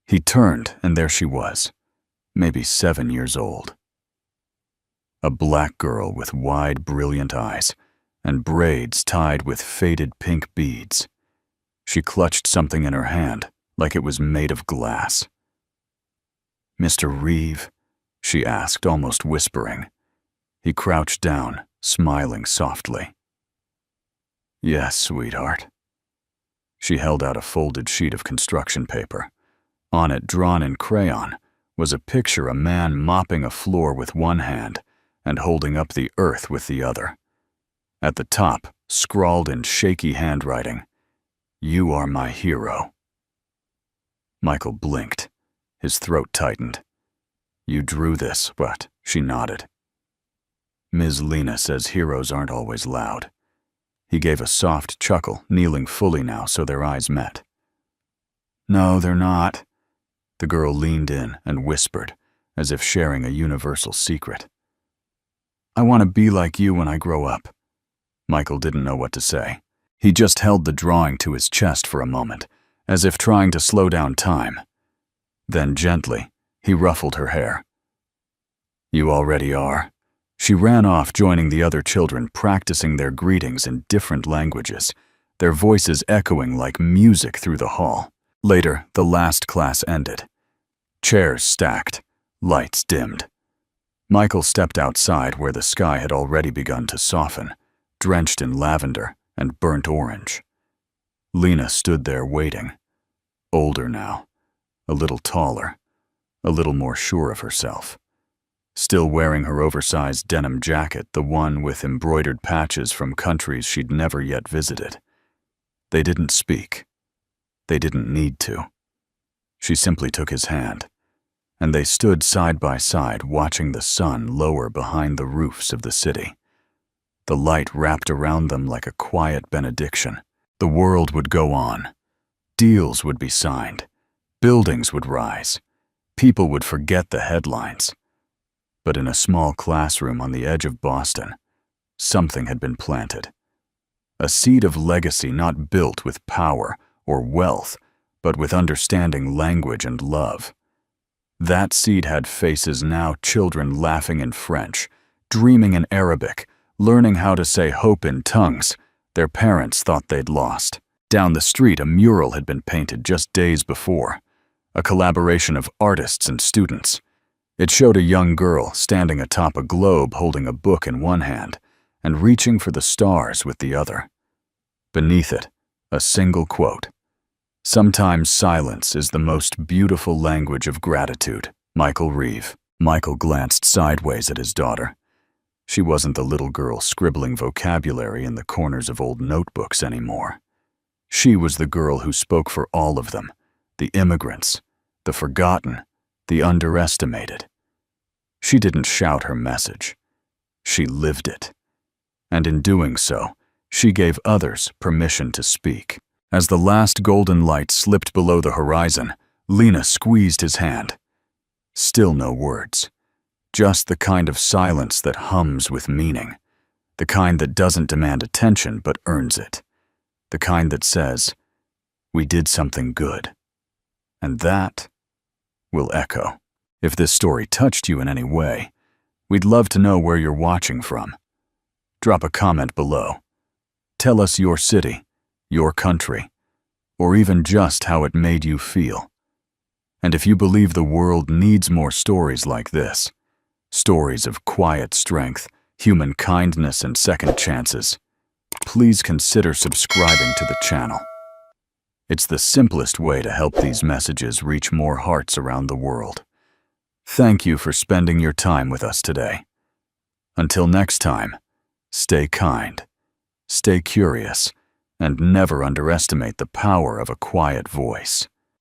He turned, and there she was, maybe 7 years old. A black girl with wide, brilliant eyes and braids tied with faded pink beads. She clutched something in her hand, like it was made of glass. "Mr. Reeve?" she asked, almost whispering. He crouched down, smiling softly. "Yes, sweetheart." She held out a folded sheet of construction paper. On it, drawn in crayon, was a picture of a man mopping a floor with one hand and holding up the earth with the other. At the top, scrawled in shaky handwriting, "You are my hero." Michael blinked. His throat tightened. "You drew this, what?" She nodded. "Ms. Lena says heroes aren't always loud." He gave a soft chuckle, kneeling fully now so their eyes met. No, they're not. The girl leaned in and whispered, as if sharing a universal secret. I want to be like you when I grow up. Michael didn't know what to say. He just held the drawing to his chest for a moment, as if trying to slow down time. Then gently, he ruffled her hair. You already are. She ran off, joining the other children, practicing their greetings in different languages, their voices echoing like music through the hall. Later, the last class ended. Chairs stacked, lights dimmed. Michael stepped outside where the sky had already begun to soften, drenched in lavender and burnt orange. Lena stood there waiting, older now, a little taller, a little more sure of herself. Still wearing her oversized denim jacket, the one with embroidered patches from countries she'd never yet visited. They didn't speak. They didn't need to. She simply took his hand, and they stood side by side watching the sun lower behind the roofs of the city. The light wrapped around them like a quiet benediction. The world would go on. Deals would be signed. Buildings would rise. People would forget the headlines. But in a small classroom on the edge of Boston, something had been planted. A seed of legacy not built with power or wealth, but with understanding, language, and love. That seed had faces now, children laughing in French, dreaming in Arabic, learning how to say hope in tongues their parents thought they'd lost. Down the street, a mural had been painted just days before, a collaboration of artists and students. It showed a young girl standing atop a globe holding a book in one hand and reaching for the stars with the other. Beneath it, a single quote. Sometimes silence is the most beautiful language of gratitude. Michael Reeve. Michael glanced sideways at his daughter. She wasn't the little girl scribbling vocabulary in the corners of old notebooks anymore. She was the girl who spoke for all of them, the immigrants, the forgotten, the underestimated. She didn't shout her message. She lived it. And in doing so, she gave others permission to speak. As the last golden light slipped below the horizon, Lena squeezed his hand. Still no words. Just the kind of silence that hums with meaning. The kind that doesn't demand attention but earns it. The kind that says, "We did something good." And that will echo. If this story touched you in any way, we'd love to know where you're watching from. Drop a comment below. Tell us your city, your country, or even just how it made you feel. And if you believe the world needs more stories like this, stories of quiet strength, human kindness, and second chances, please consider subscribing to the channel. It's the simplest way to help these messages reach more hearts around the world. Thank you for spending your time with us today. Until next time, stay kind, stay curious, and never underestimate the power of a quiet voice.